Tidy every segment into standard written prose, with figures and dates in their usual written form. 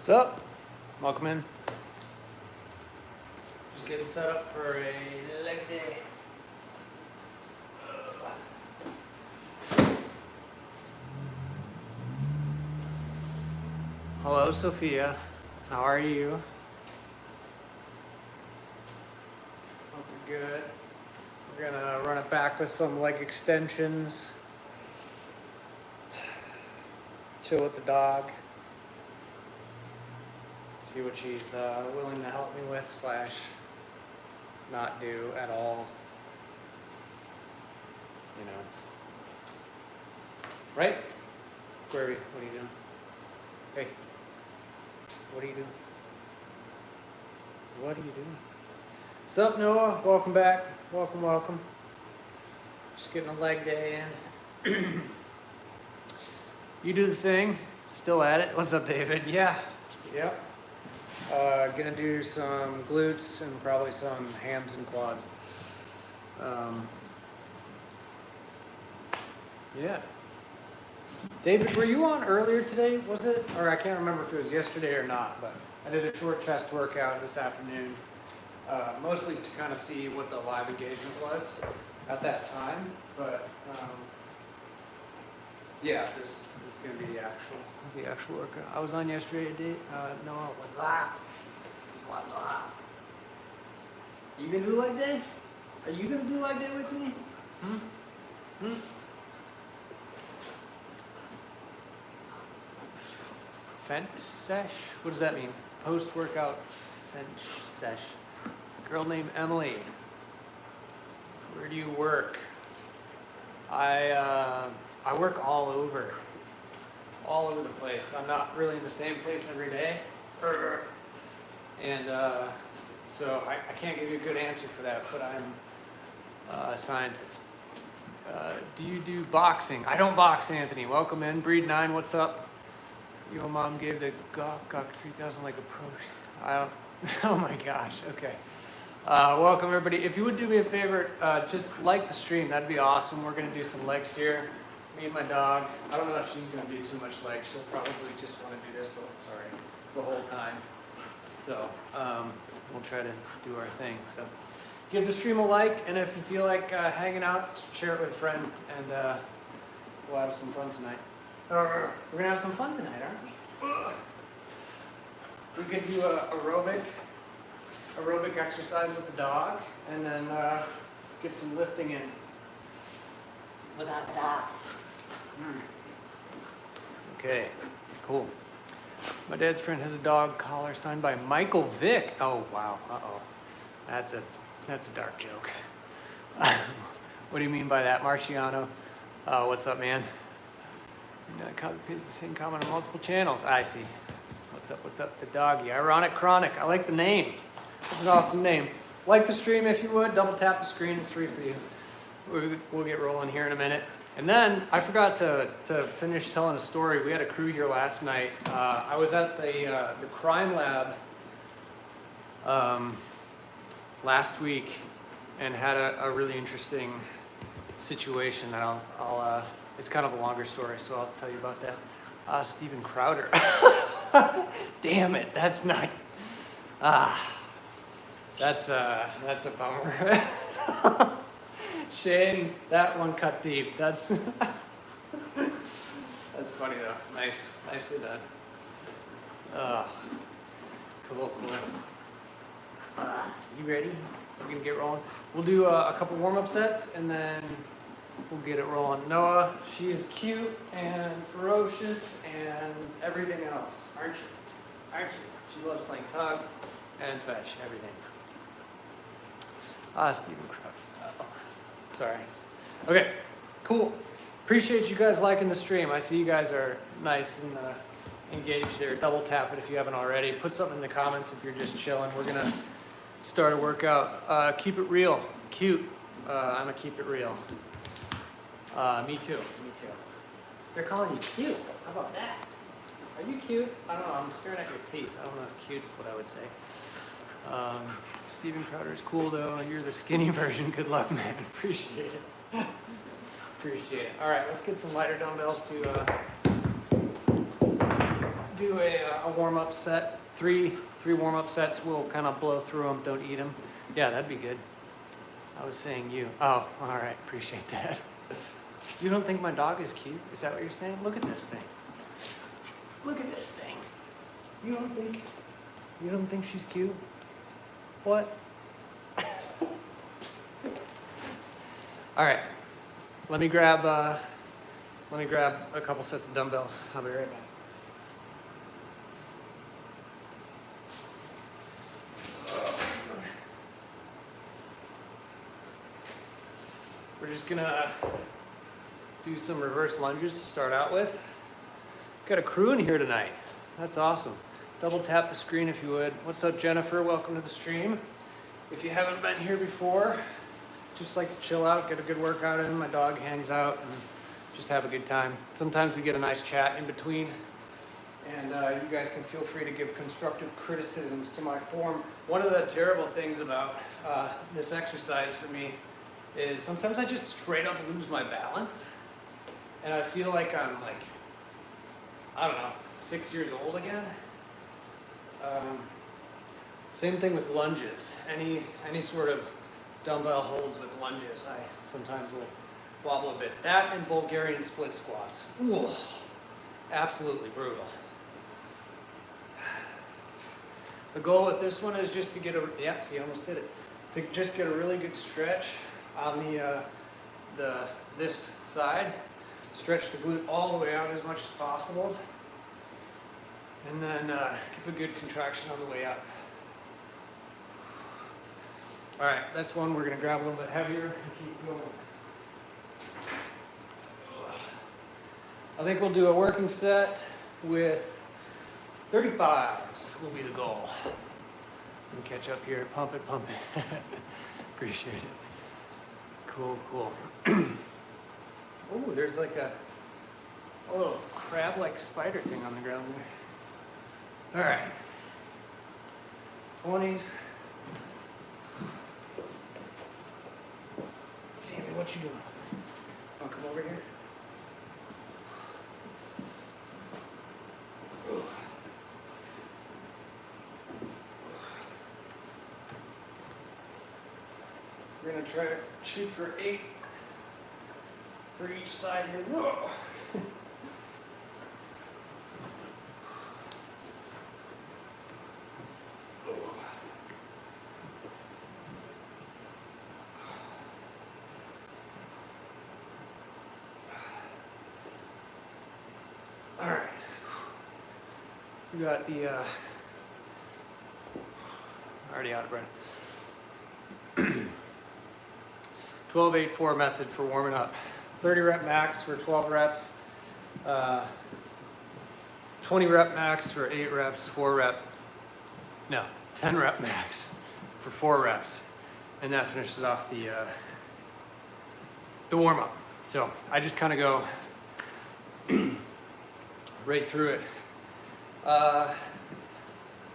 What's up? Welcome in. Just getting set up for a leg day. Hello, Sophia. How are you? Hope you're good. We're gonna run it back with some leg extensions. Chill with the dog. See what she's willing to help me with / not do at all. You know. Right? Query, what are you doing? Hey. What are you doing? What are you doing? What's up, Noah? Welcome back. Welcome. Just getting a leg day in. You do the thing. Still at it. What's up, David? Yeah. Yep. Gonna do some glutes and probably some hams and quads. Yeah. David, were you on earlier today? Was it? Or I can't remember if it was yesterday or not, but I did a short chest workout this afternoon, mostly to kind of see what the live engagement was at that time. But yeah, this is gonna be the actual workout. I was on yesterday. Noah, what's up? What's up? You gonna do leg day? Are you gonna do leg day with me? Fence sesh? What does that mean? Post-workout fence sesh. Girl named Emily. Where do you work? I work all over the place. I'm not really in the same place every day. And so I can't give you a good answer for that, but I'm a scientist. Do you do boxing? I don't box, Anthony. Welcome in. Breed 9, what's up? Your mom gave the Gawk 3000 like approach. Oh my gosh, okay. Welcome everybody. If you would do me a favor, just like the stream, that'd be awesome. We're gonna do some legs here. Me and my dog. I don't know if she's gonna do too much legs. She'll probably just want to do this the whole time. So we'll try to do our thing. So give the stream a like, and if you feel like hanging out, share it with a friend, and we'll have some fun tonight. We're gonna have some fun tonight, aren't we? We could do a aerobic exercise with the dog, and then get some lifting in without the dog. Okay, cool. My dad's friend has a dog collar signed by Michael Vick. Oh wow, that's a dark joke. What do you mean by that, Marciano? What's up, man? Copy paste the same comment on multiple channels. I see. What's up, the doggy? Ironic Chronic. I like the name. It's an awesome name. Like the stream if you would. Double tap the screen. It's free for you. We'll get rolling here in a minute. And then I forgot to finish telling a story. We had a crew here last night. I was at the crime lab last week and had a really interesting situation that I'll it's kind of a longer story, so I'll tell you about that. Steven Crowder. Damn it, that's not. That's a bummer. Shane, that one cut deep. That's funny though. Nicely done. Cool. You ready? We're gonna get rolling. We'll do a couple warm-up sets and then we'll get it rolling. Noah, she is cute and ferocious and everything else, aren't you? She loves playing tug and fetch, everything. Steven Crowder. Sorry. Okay, cool. Appreciate you guys liking the stream. I see you guys are nice and engaged there. Double tap it if you haven't already. Put something in the comments if you're just chilling. We're gonna start a workout. Keep it real. Cute. I'm gonna keep it real. Me too. They're calling you cute. How about that? Are you cute? I don't know. I'm staring at your teeth. I don't know if cute is what I would say. Steven Crowder is cool though. You're the skinny version. Good luck, man. Appreciate it. All right, let's get some lighter dumbbells to do a warm-up set. Three warm-up sets. We'll kind of blow through them. Don't eat them. Yeah, that'd be good. I was saying you. Oh, all right. Appreciate that. You don't think my dog is cute? Is that what you're saying? Look at this thing. Look at this thing. You don't think she's cute? What? All right. Let me grab a couple sets of dumbbells. I'll be right back. We're just gonna do some reverse lunges to start out with. Got a crew in here tonight. That's awesome. Double tap the screen if you would. What's up, Jennifer? Welcome to the stream. If you haven't been here before, just like to chill out, get a good workout in. My dog hangs out and just have a good time. Sometimes we get a nice chat in between, and you guys can feel free to give constructive criticisms to my form. One of the terrible things about this exercise for me is sometimes I just straight up lose my balance, and I feel like I'm like, I don't know, 6 years old again. Same thing with lunges. Any sort of dumbbell holds with lunges, I sometimes will wobble a bit. That and Bulgarian split squats. Ooh, absolutely brutal. The goal with this one is just to get see, I almost did it. To just get a really good stretch on this side. Stretch the glute all the way out as much as possible. And then give a good contraction on the way up. All right, that's one we're gonna grab a little bit heavier and keep going. I think we'll do a working set with 35s will be the goal. Let me catch up here, pump it. Appreciate it. Cool. Oh, there's like a little crab-like spider thing on the ground there. All right, 20s. Sammy, what you doing? Want to come over here? We're gonna try to shoot for 8 for each side here. Whoa! All right. We got the already out of breath. 12-8-4 method for warming up. 30 rep max for 12 reps. 20 rep max for 8 reps, 10 rep max for 4 reps. And that finishes off the warm up. So I just kind of go right through it. I'm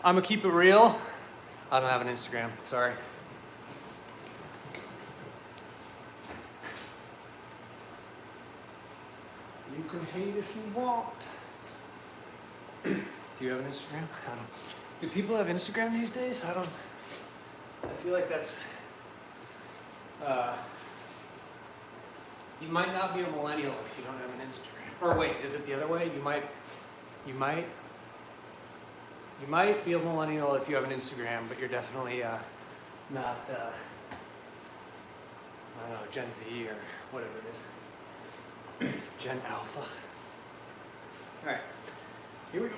gonna keep it real. I don't have an Instagram, sorry. You can hate if you want. Do you have an Instagram? I don't. Do people have Instagram these days? I feel like that's, you might not be a millennial if you don't have an Instagram. Or wait, is it the other way? You might be a millennial if you have an Instagram, but you're definitely not, I don't know, Gen Z or whatever it is. Gen Alpha. All right, here we go.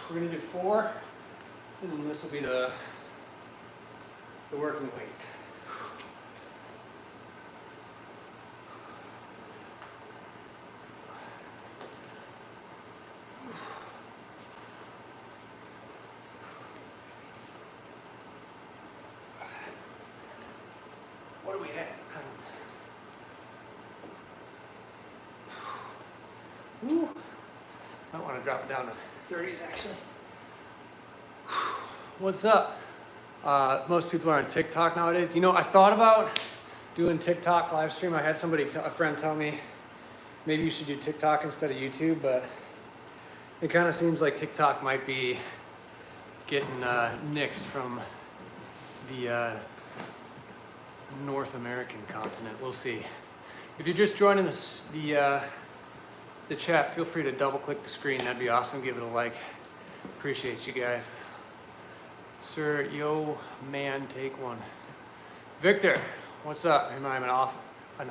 We're gonna do 4, and then this will be the working weight. What do we have? Ooh. I want to drop it down to 30s actually. What's up? Most people are on TikTok nowadays. You know, I thought about doing TikTok live stream. I had a friend tell me maybe you should do TikTok instead of YouTube, but It kind of seems like TikTok might be getting nixed from the North American continent. We'll see. If you're just joining the chat, feel free to double click the screen. That'd be awesome. Give it a like. Appreciate you guys. Sir, yo, man, take one. Victor, what's up? Am I an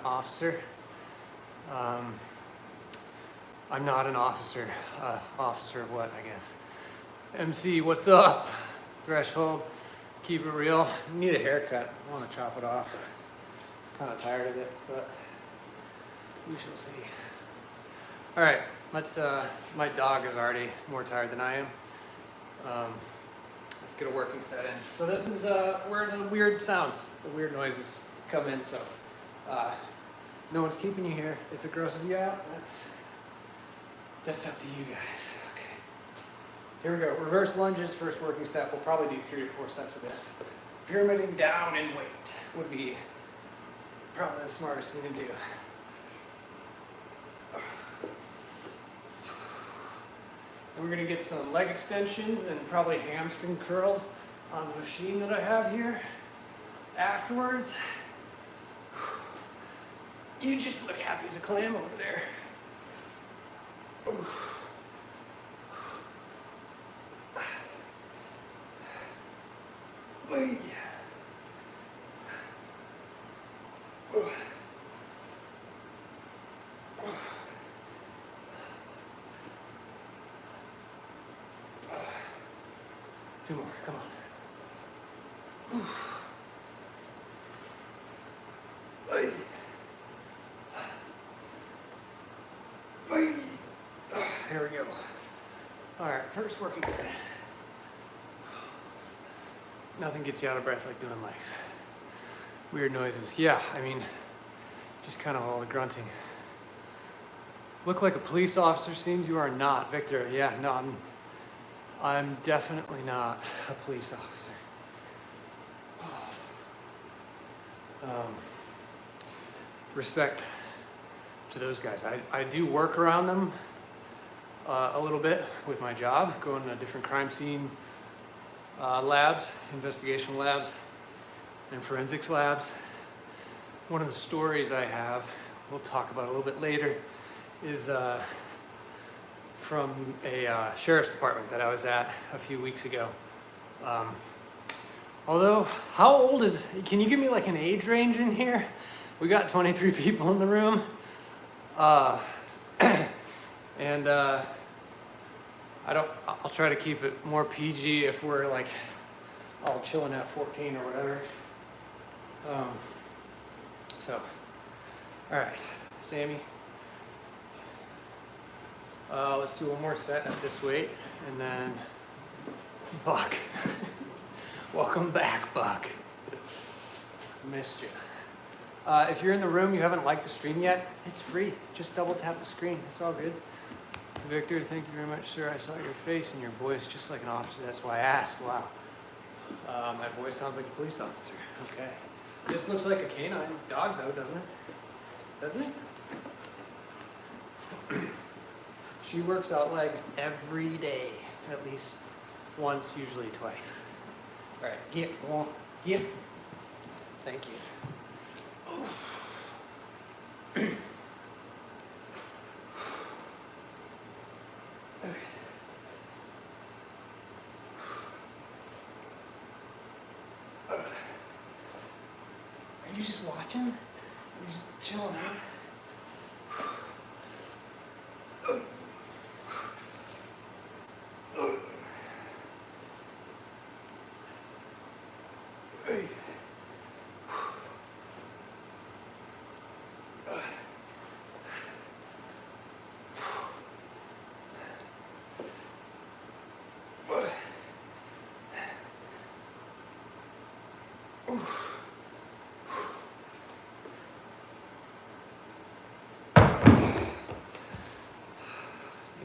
officer? I'm not an officer. Officer of what, I guess. MC, what's up? Threshold, keep it real. Need a haircut. I want to chop it off. Kind of tired of it, but we shall see. All right, let's. My dog is already more tired than I am. Let's get a working set in. So this is where the weird sounds, the weird noises come in. So no one's keeping you here. If it grosses you out, that's up to you guys. Okay. Here we go. Reverse lunges, first working set. We'll probably do 3 or 4 sets of this. Pyramiding down in weight would be probably the smartest thing to do. And we're gonna get some leg extensions and probably hamstring curls on the machine that I have here. Afterwards, you just look happy as a clam over there. Wait. 2 more, come on. Hey. Hey. There we go. All right, first working set. Nothing gets you out of breath like doing legs. Weird noises. Yeah, I mean, just kind of all the grunting. Look like a police officer, seems you are not. Victor, yeah, no, I'm definitely not a police officer. Respect to those guys. I do work around them a little bit with my job, going to different crime scene labs, investigation labs, and forensics labs. One of the stories I have, we'll talk about a little bit later, is from a sheriff's department that I was at a few weeks ago. Although, how old is, can you give me like an age range in here? We got 23 people in the room. I'll try to keep it more PG if we're like all chilling at 14 or whatever. All right, Sammy. Let's do one more set at this weight, and then Buck. Welcome back, Buck. Missed you. If you're in the room, you haven't liked the stream yet, it's free. Just double tap the screen. It's all good. Victor, thank you very much, sir. I saw your face and your voice just like an officer. That's why I asked. Wow. My voice sounds like a police officer. Okay. This looks like a canine dog, though, doesn't it? Doesn't it? She works out legs every day, at least once, usually twice. All right, get one, get. Thank you. Are you just watching? Are you just chilling out?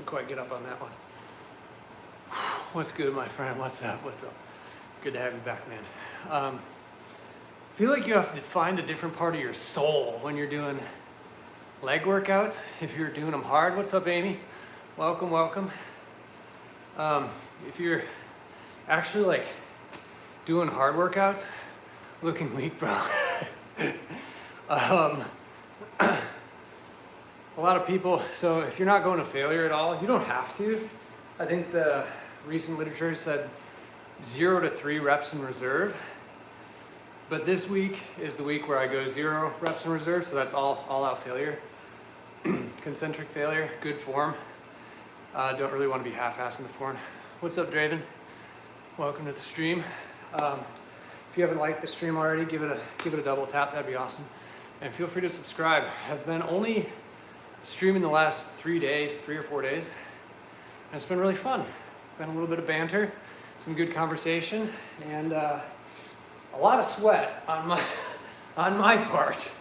Quite get up on that one. What's good, my friend? What's up? What's up? Good to have you back, man. I feel like you have to find a different part of your soul when you're doing leg workouts, if you're doing them hard. What's up, Amy? Welcome, welcome. If you're actually like doing hard workouts, looking weak, bro. A lot of people, so if you're not going to failure at all, you don't have to. I think the recent literature said 0 to 3 reps in reserve. But this week is the week where I go 0 reps in reserve, so that's all out failure. Concentric failure, good form. Don't really want to be half-assing the form. What's up, Draven? Welcome to the stream. If you haven't liked the stream already, give it a double tap. That'd be awesome. And feel free to subscribe. I've been only streaming the last 3 or 4 days, and it's been really fun. Been a little bit of banter, some good conversation, and a lot of sweat on my part.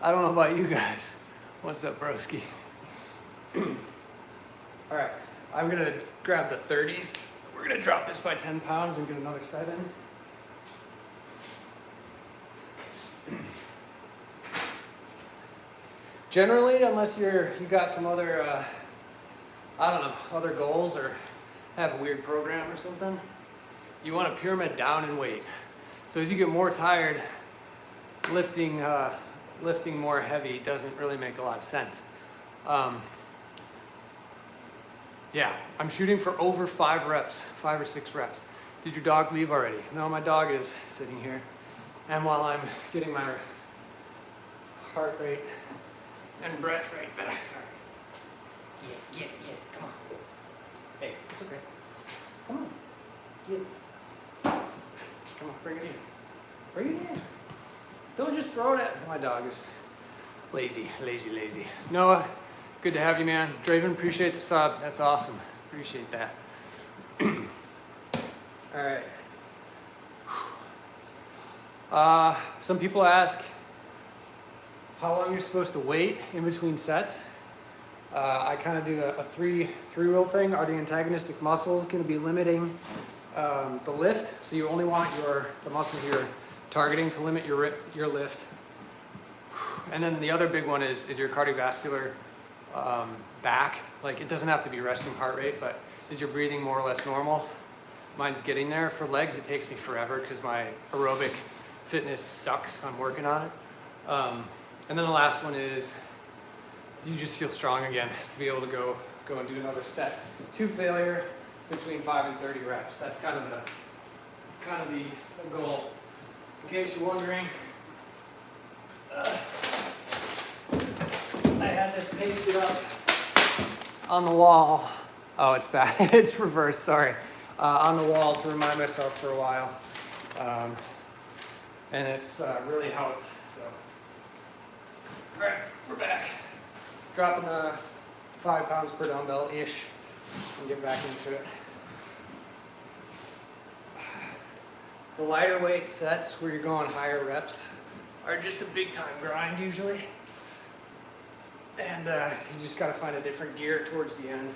I don't know about you guys. What's up, broski? All right, I'm gonna grab the 30s. We're gonna drop this by 10 pounds and get another set in. Generally, unless you got some other, I don't know, other goals or have a weird program or something, you want to pyramid down in weight. So as you get more tired, lifting more heavy doesn't really make a lot of sense. Yeah, I'm shooting for over 5 reps, 5 or 6 reps. Did your dog leave already? No, my dog is sitting here. And while I'm getting my heart rate and breath rate back. Yeah, come on. Hey, it's okay. Come on, get it. Come on, bring it in. Bring it in. Don't just throw it at my dog is lazy. Noah, good to have you, man. Draven, appreciate the sub. That's awesome. Appreciate that. All right. Some people ask how long you're supposed to wait in between sets. I kind of do a three-rule thing. Are the antagonistic muscles going to be limiting the lift? So you only want the muscles you're targeting to limit your lift. And then the other big one is your cardiovascular back. Like, it doesn't have to be resting heart rate, but is your breathing more or less normal? Mine's getting there. For legs, it takes me forever because my aerobic fitness sucks. I'm working on it. And then the last one is, do you just feel strong again to be able to go and do another set to failure between 5 and 30 reps? That's kind of the goal. In case you're wondering, I had this pasted up on the wall. Oh, it's back. It's reversed. Sorry. On the wall to remind myself for a while, and it's really helped. So, all right, we're back. Dropping 5 pounds per dumbbell-ish and get back into it. The lighter weight sets where you're going higher reps are just a big time grind usually. And you just got to find a different gear towards the end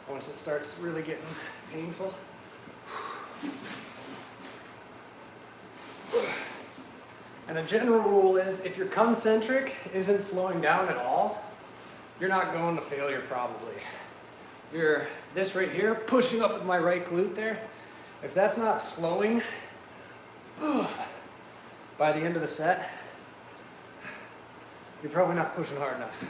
once it starts really getting painful. And a general rule is if your concentric isn't slowing down at all, you're not going to failure probably. This right here, pushing up with my right glute there, if that's not slowing by the end of the set, you're probably not pushing hard enough.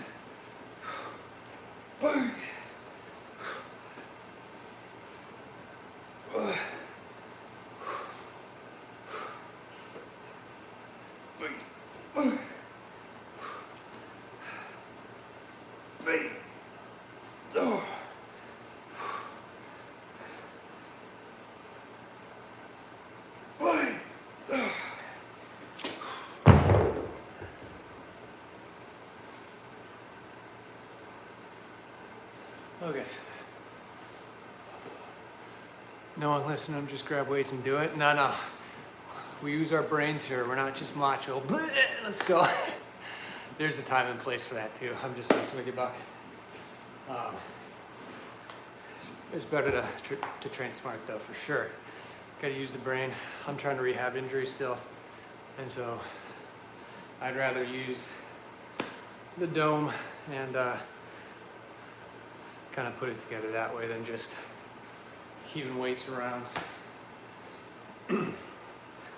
Okay. No one listening, just grab weights and do it. No. We use our brains here. We're not just macho. Let's go. There's a time and place for that too. I'm just messing with you, Buck. It's better to train smart though, for sure. Got to use the brain. I'm trying to rehab injuries still. And so I'd rather use the dome and kind of put it together that way than just keeping weights around.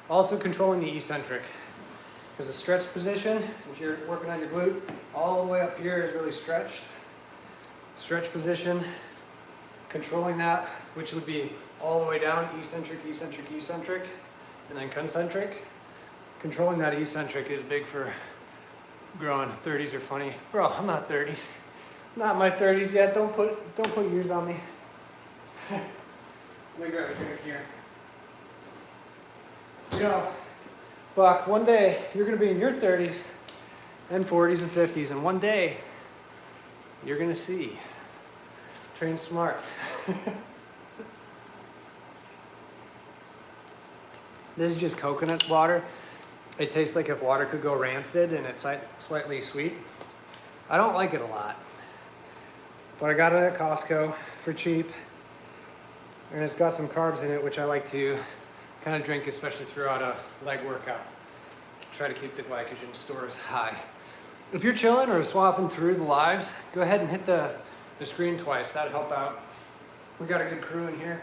Also controlling the eccentric. Because the stretch position, if you're working on your glute, all the way up here is really stretched. Stretch position, controlling that, which would be all the way down, eccentric, eccentric, eccentric, and then concentric. Controlling that eccentric is big for growing. 30s are funny. Bro, I'm not 30s. Not my 30s yet. Don't put years on me. Let me grab a drink here. You know, Buck, one day you're going to be in your 30s and 40s and 50s, and one day you're going to see. Train smart. This is just coconut water. It tastes like if water could go rancid, and it's slightly sweet. I don't like it a lot, but I got it at Costco for cheap, and it's got some carbs in it, which I like to kind of drink, especially throughout a leg workout. Try to keep the glycogen stores high. If you're chilling or swapping through the lives, go ahead and hit the screen twice. That'd help out. We got a good crew in here,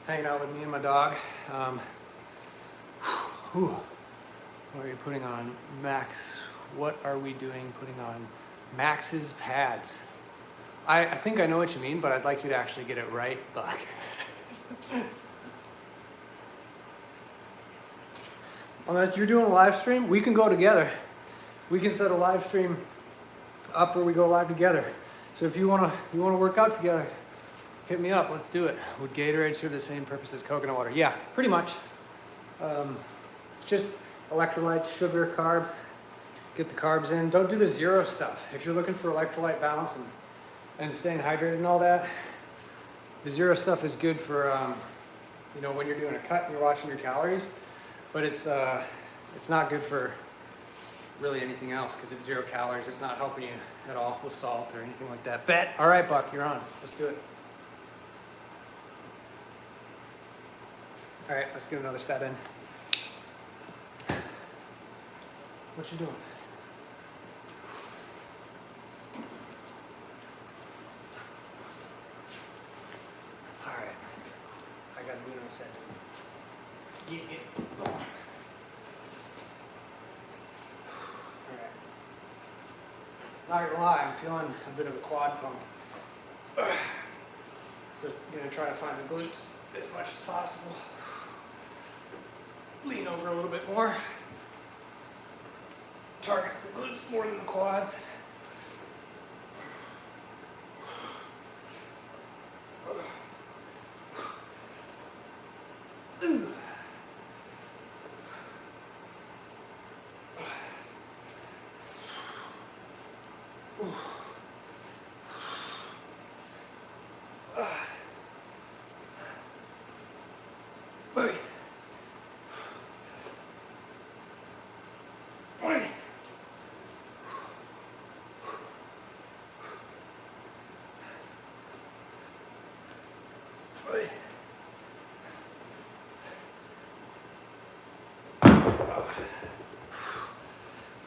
hanging out with me and my dog. What are you putting on? Max, what are we doing putting on Max's pads? I think I know what you mean, but I'd like you to actually get it right, Buck. Unless you're doing a live stream, we can go together. We can set a live stream up where we go live together. So if you wanna work out together, hit me up, let's do it. Would Gatorade serve the same purpose as coconut water? Yeah, pretty much. Just electrolyte, sugar, carbs. Get the carbs in. Don't do the zero stuff. If you're looking for electrolyte balance and staying hydrated and all that, the zero stuff is good for when you're doing a cut and you're watching your calories, but it's not good for really anything else because it's 0 calories. It's not helping you at all with salt or anything like that. Bet. All right, Buck, you're on. Let's do it. All right, let's get another set in. What you doing? All right, I got a meeting in a second. Get going. All right. Not gonna lie, I'm feeling a bit of a quad pump. So I'm gonna try to find the glutes as much as possible. Lean over a little bit more. Targets the glutes more than the quads.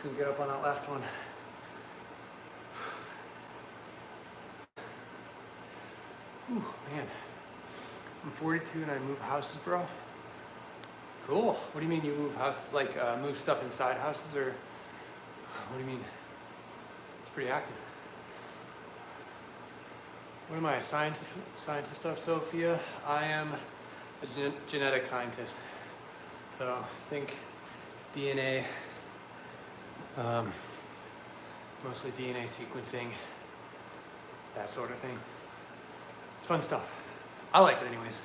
Couldn't get up on that left one. Ooh, man. I'm 42 and I move houses, bro. Cool. What do you mean you move houses? Like move stuff inside houses, or what do you mean? It's pretty active. What am I, a scientist of Sophia? I am a genetic scientist. So think DNA, mostly DNA sequencing, that sort of thing. It's fun stuff. I like it anyways.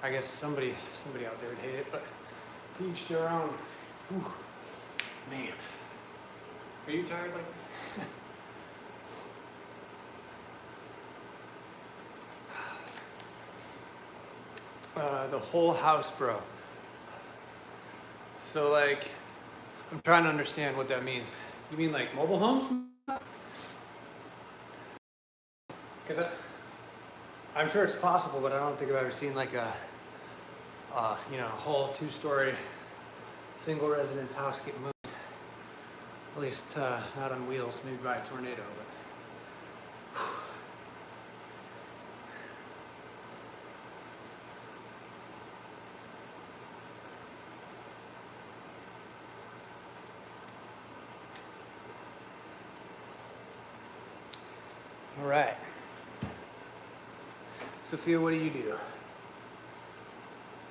I guess somebody out there would hate it, but to each their own. Whew. Man. Are you tired like me? The whole house, bro. So like, I'm trying to understand what that means. You mean like mobile homes? Because I'm sure it's possible, but I don't think I've ever seen like a whole 2-story single residence house get moved. At least not on wheels, maybe by a tornado. But All right. Sophia, what do you do?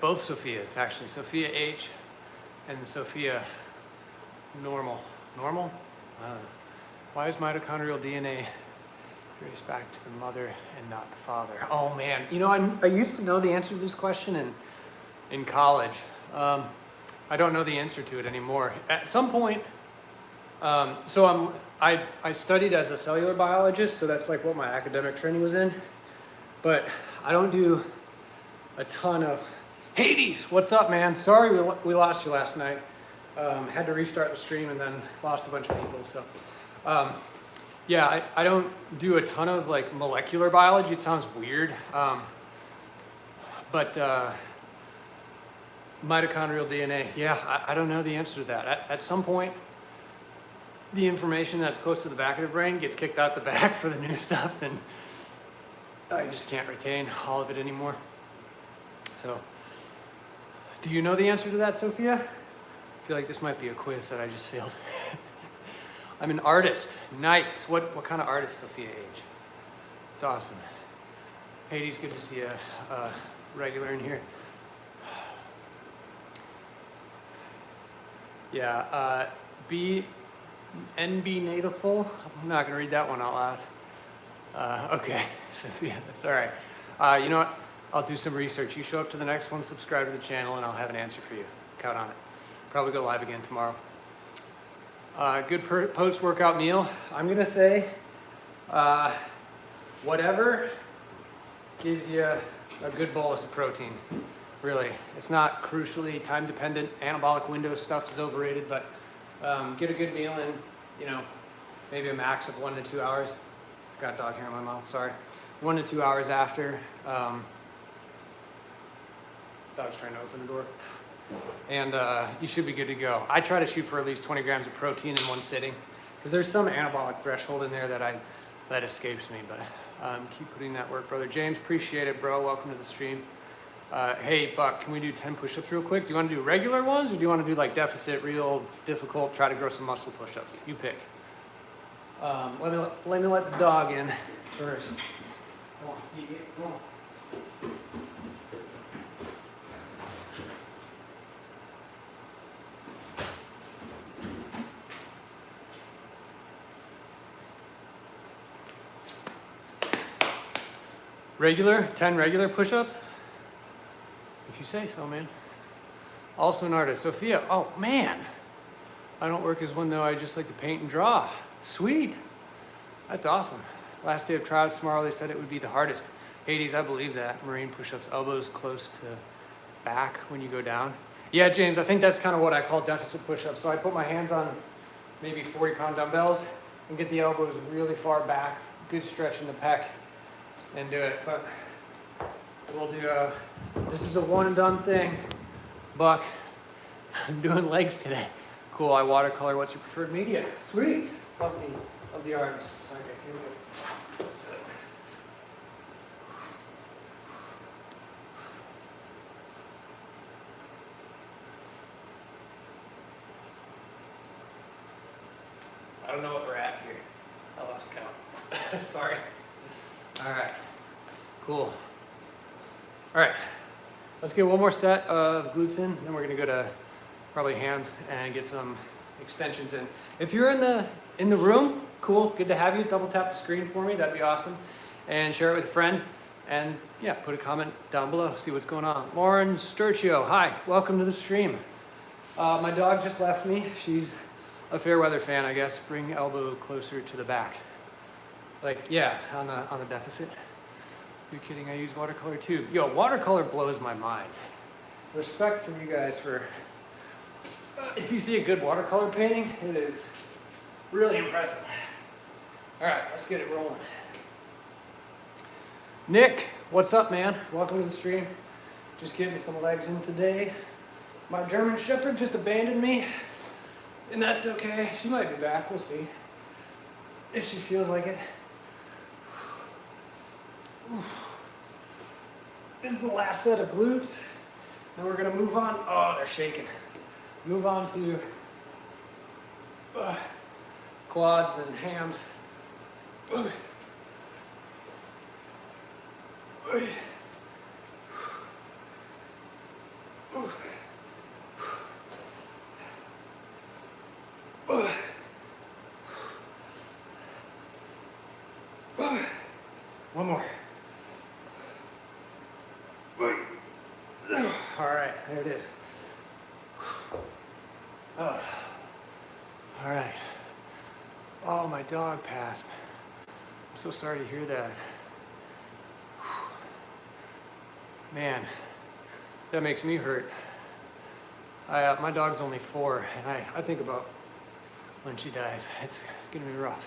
Both Sophias, actually. Sophia H and Sophia normal. Normal? Why is mitochondrial DNA traced back to the mother and not the father? Oh man, you know, I used to know the answer to this question in college. I don't know the answer to it anymore. At some point, I studied as a cellular biologist, so that's like what my academic training was in. But I don't do a ton of, Hades, what's up, man? Sorry we lost you last night. Had to restart the stream and then lost a bunch of people. So yeah, I don't do a ton of like molecular biology. It sounds weird. But mitochondrial DNA, yeah, I don't know the answer to that. At some point, the information that's close to the back of the brain gets kicked out the back for the new stuff, and I just can't retain all of it anymore. So, do you know the answer to that, Sophia? I feel like this might be a quiz that I just failed. I'm an artist. Nice. What kind of artist, Sophia H? It's awesome. Hades, good to see a regular in here. Yeah, NB Nativeful. I'm not gonna read that one out loud. Okay, Sophia, that's all right. You know what? I'll do some research. You show up to the next one, subscribe to the channel, and I'll have an answer for you. Count on it. Probably go live again tomorrow. Good post-workout meal. I'm gonna say whatever gives you a good bolus of protein. Really, it's not crucially time-dependent. Anabolic window stuff is overrated, but get a good meal in, you know, maybe a max of 1 to 2 hours. I got dog hair in my mouth, sorry. 1 to 2 hours after. Thought I was trying to open the door. And you should be good to go. I try to shoot for at least 20 grams of protein in one sitting, because there's some anabolic threshold in there that escapes me, but keep putting that work, brother. James, appreciate it, bro. Welcome to the stream. Hey, Buck, can we do 10 push-ups real quick? Do you want to do regular ones, or do you want to do like deficit, real difficult, try to grow some muscle push-ups? You pick. Let me let the dog in first. Come on, come on. Regular, 10 regular push-ups? If you say so, man. Also an artist. Sophia, oh man. I don't work as one though, I just like to paint and draw. Sweet. That's awesome. Last day of tryouts tomorrow, they said it would be the hardest. Hades, I believe that. Marine push-ups, elbows close to back when you go down. Yeah, James, I think that's kind of what I call deficit push-ups. So I put my hands on maybe 40-pound dumbbells and get the elbows really far back. Good stretch in the pec. And do it, but we'll do this is a one and done thing. Buck, I'm doing legs today. Cool, I watercolor. What's your preferred media? Sweet. Love the artists. Okay, here we go. I don't know what we're at here. I lost count. Sorry. All right, cool. All right, let's get one more set of glutes in, then we're gonna go to probably hams and get some extensions in. If you're in the room, cool, good to have you. Double tap the screen for me, that'd be awesome. And share it with a friend. And yeah, put a comment down below, see what's going on. Lauren Sturcio, hi, welcome to the stream. My dog just left me. She's a fair weather fan, I guess. Bring elbow closer to the back. Like, yeah, on the deficit. You're kidding, I use watercolor too. Yo, watercolor blows my mind. Respect from you guys for, if you see a good watercolor painting, it is really impressive. All right, let's get it rolling. Nick, what's up, man? Welcome to the stream. Just getting some legs in today. My German Shepherd just abandoned me, and that's okay. She might be back, we'll see. If she feels like it. This is the last set of glutes. Then we're gonna move on. Oh, they're shaking. Move on to quads and hams. One more. All right, there it is. All right. Oh, my dog passed. I'm so sorry to hear that. Man, that makes me hurt. My dog's only 4, and I think about when she dies. It's gonna be rough.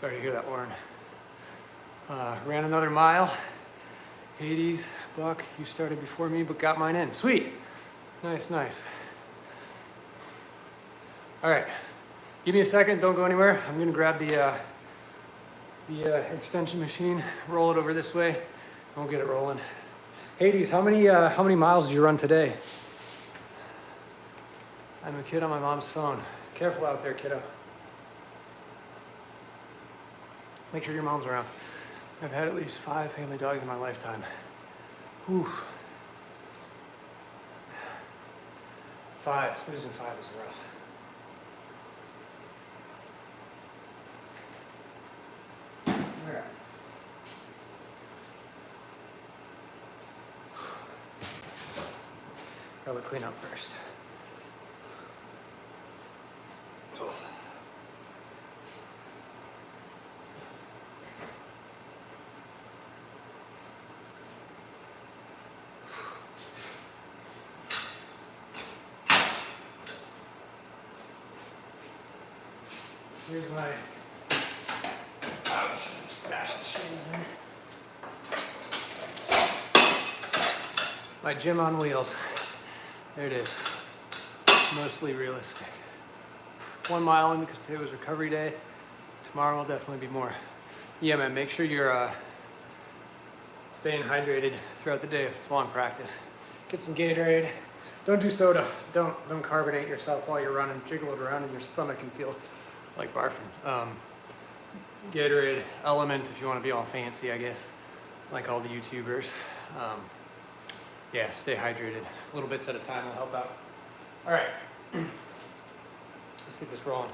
Sorry to hear that, Warren. Ran another mile. Hades, Buck, you started before me, but got mine in. Sweet. Nice, nice. All right, give me a second. Don't go anywhere. I'm gonna grab the extension machine, roll it over this way, and we'll get it rolling. Hades, how many miles did you run today? I'm a kid on my mom's phone. Careful out there, kiddo. Make sure your mom's around. I've had at least 5 family dogs in my lifetime. Whew. 5, losing 5 is rough. All right. Probably clean up first. Here's my, ouch, smash the shins in. My gym on wheels. There it is. Mostly realistic. 1 mile in because today was recovery day. Tomorrow will definitely be more. Yeah, man, make sure you're staying hydrated throughout the day if it's long practice. Get some Gatorade. Don't do soda. Don't carbonate yourself while you're running. Jiggle it around in your stomach and feel like barfing. Gatorade, Element if you want to be all fancy, I guess, like all the YouTubers. Yeah, stay hydrated. Little bits at a time will help out. All right, let's get this rolling.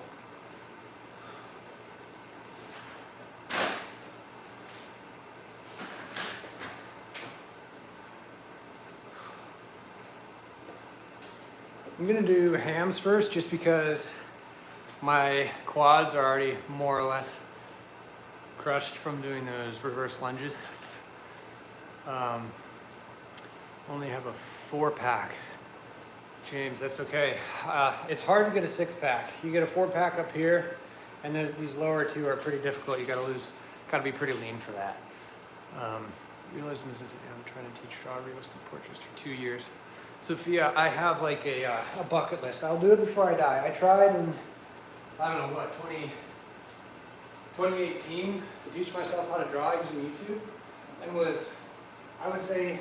I'm gonna do hams first just because my quads are already more or less crushed from doing those reverse lunges. Only have a 4-pack. James, that's okay. It's hard to get a 6-pack. You get a 4-pack up here, and these lower 2 are pretty difficult. You gotta be pretty lean for that. Realism is, I'm trying to teach draw realistic portraits for 2 years. Sophia, I have like a bucket list. I'll do it before I die. I tried in, I don't know what, 2018 to teach myself how to draw using YouTube, and was, I would say,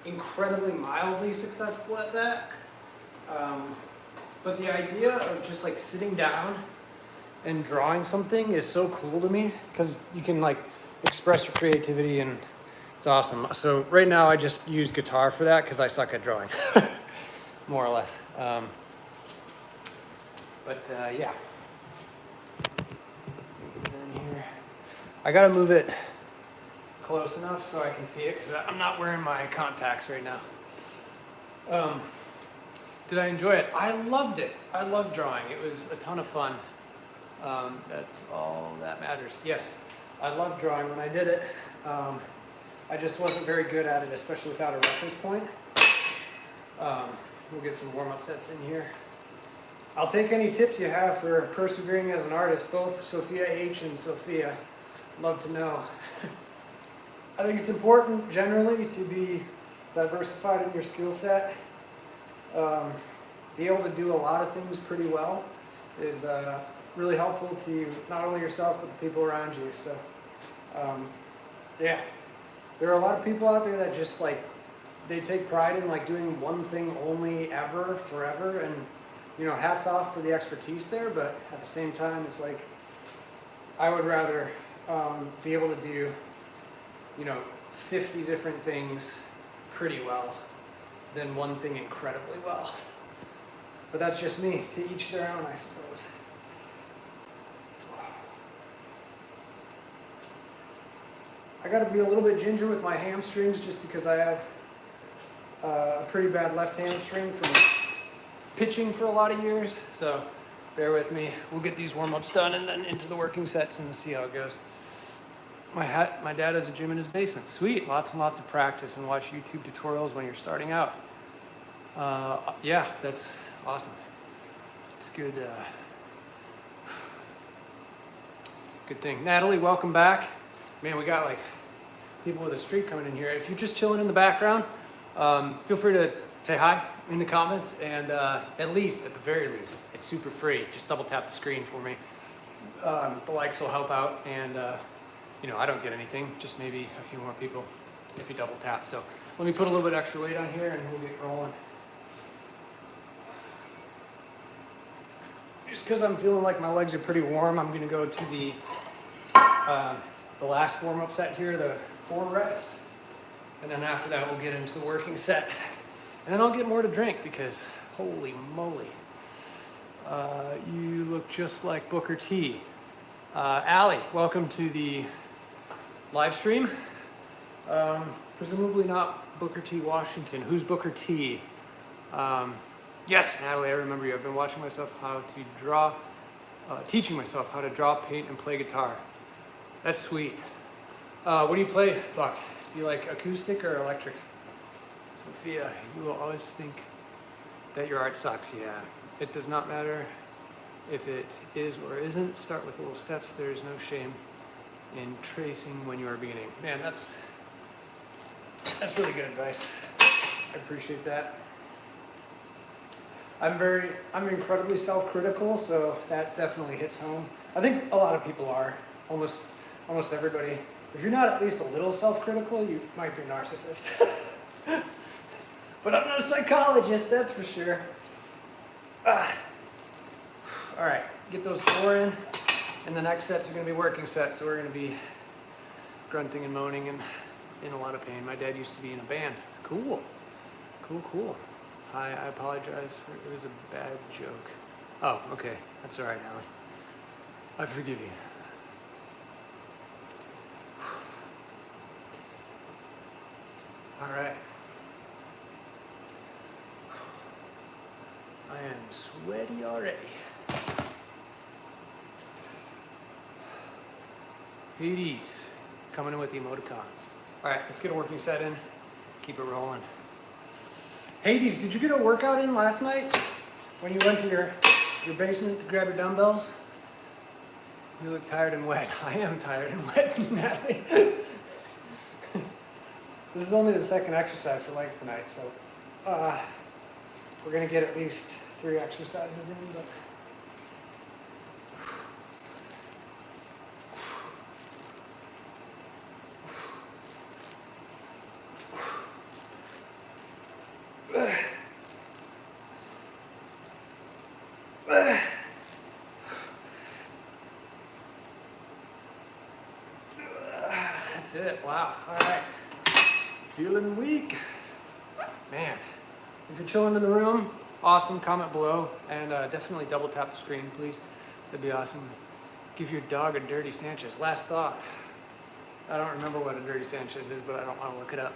incredibly mildly successful at that. But the idea of just like sitting down and drawing something is so cool to me because you can like express your creativity and it's awesome. So right now I just use guitar for that because I suck at drawing, more or less. Yeah. In here. I gotta move it close enough so I can see it because I'm not wearing my contacts right now. Did I enjoy it? I loved it. I loved drawing. It was a ton of fun. That's all that matters. Yes, I loved drawing when I did it. I just wasn't very good at it, especially without a reference point. We'll get some warm-up sets in here. I'll take any tips you have for persevering as an artist, both Sophia H. and Sophia. Love to know. I think it's important generally to be diversified in your skill set. Be able to do a lot of things pretty well is really helpful to not only yourself but the people around you. So yeah, there are a lot of people out there that just like they take pride in like doing one thing only ever forever, and you know, hats off for the expertise there, but at the same time it's like I would rather be able to do, you know, 50 different things pretty well than one thing incredibly well. But that's just me. To each their own, I suppose. I got to be a little bit ginger with my hamstrings just because I have a pretty bad left hamstring from pitching for a lot of years. So bear with me. We'll get these warm-ups done and then into the working sets and see how it goes. My dad has a gym in his basement. Sweet. Lots and lots of practice and watch YouTube tutorials when you're starting out. Yeah, that's awesome. It's good. Good thing. Natalie, welcome back. Man, we got like people with a streak coming in here. If you're just chilling in the background, feel free to say hi in the comments, and at the very least, it's super free. Just double tap the screen for me. The likes will help out, and I don't get anything, just maybe a few more people if you double tap. So let me put a little bit extra weight on here and we'll get rolling. Just because I'm feeling like my legs are pretty warm, I'm going to go to the last warm-up set here, the 4 reps. And then after that, we'll get into the working set. And then I'll get more to drink because, holy moly, you look just like Booker T. Allie, welcome to the live stream. Presumably not Booker T. Washington. Who's Booker T? Yes, Natalie, I remember you. I've been watching myself how to draw, teaching myself how to draw, paint, and play guitar. That's sweet. What do you play, Buck? Do you like acoustic or electric? Sophia, you will always think that your art sucks. Yeah, it does not matter if it is or isn't. Start with little steps. There is no shame in tracing when you are beginning. Man, that's really good advice. I appreciate that. I'm incredibly self-critical, so that definitely hits home. I think a lot of people are, almost everybody. If you're not at least a little self-critical, you might be a narcissist. But I'm not a psychologist, that's for sure. All right, get those 4 in, and the next sets are going to be working sets, so we're going to be grunting and moaning and in a lot of pain. My dad used to be in a band. Cool. Hi, I apologize for it was a bad joke. Oh, okay, that's all right, Allie. I forgive you. All right. I am sweaty already. Hades, coming in with the emoticons. All right, let's get a working set in. Keep it rolling. Hades, did you get a workout in last night when you went to your basement to grab your dumbbells? You look tired and wet. I am tired and wet, Natalie. This is only the second exercise for legs tonight, so we're gonna get at least 3 exercises in, but that's it. Wow. All right. Feeling weak. Man, if you're chilling in the room, awesome. Comment below and definitely double tap the screen, please. That'd be awesome. Give your dog a dirty Sanchez. Last thought. I don't remember what a dirty Sanchez is, but I don't want to look it up.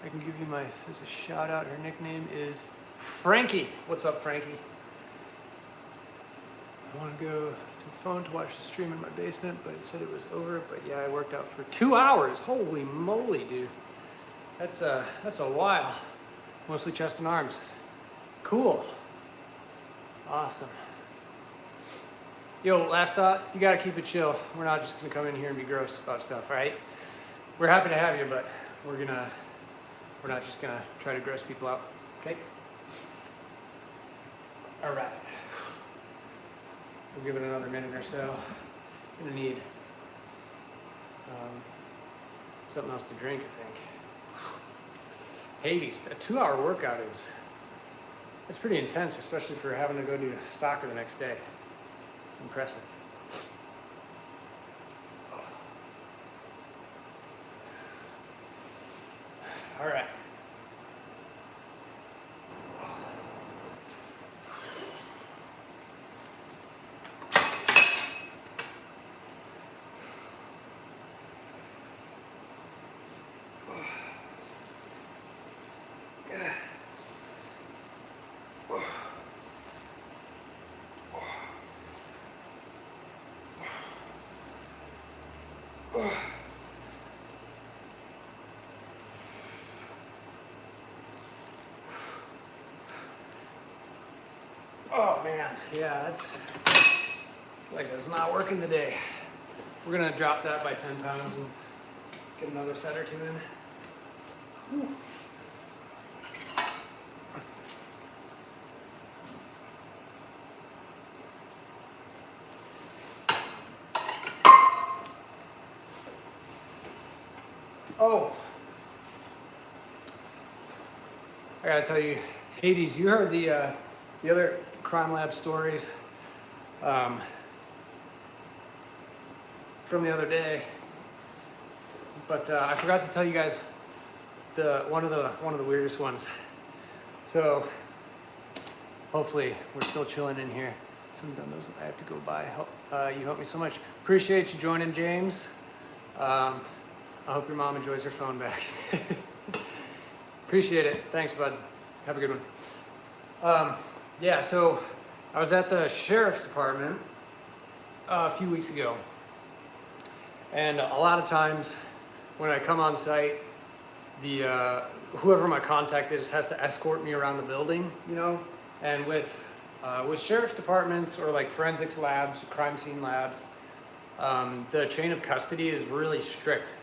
I can give you my sister's shout out. Her nickname is Frankie. What's up, Frankie? I want to go to the phone to watch the stream in my basement, but it said it was over. But yeah, I worked out for 2 hours. Holy moly, dude. That's a while. Mostly chest and arms. Cool. Awesome. Yo, last thought, you gotta keep it chill. We're not just gonna come in here and be gross about stuff, right? We're happy to have you, but we're not just gonna try to gross people out, okay? All right. We'll give it another minute or so. Gonna need something else to drink, I think. Hades, a 2-hour workout it's pretty intense, especially for having to go do soccer the next day. It's impressive. All right. Oh man, yeah, that's like it's not working today. We're gonna drop that by 10 pounds and get another set or two in. Whew. Oh, I gotta tell you, Hades, you heard the other crime lab stories from the other day, but I forgot to tell you guys one of the weirdest ones. So hopefully we're still chilling in here. Some dumbbells I have to go buy. You helped me so much. Appreciate you joining, James. I hope your mom enjoys her phone back. Appreciate it. Thanks, bud. Have a good one. Yeah, so I was at the sheriff's department a few weeks ago. And a lot of times when I come on site, whoever my contact is has to escort me around the building, you know? And with sheriff's departments or like forensics labs, crime scene labs, the chain of custody is really strict.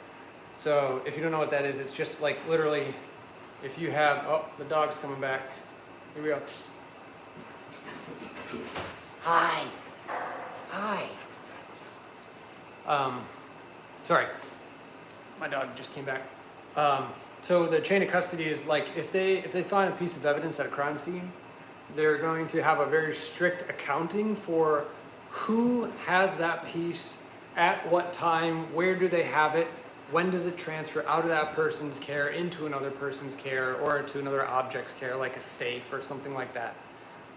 So if you don't know what that is, it's just like literally if you have, oh, the dog's coming back. Here we go. Psst. Hi. Hi. Sorry, my dog just came back. So the chain of custody is like if they find a piece of evidence at a crime scene, they're going to have a very strict accounting for who has that piece, at what time, where do they have it, when does it transfer out of that person's care into another person's care or to another object's care, like a safe or something like that.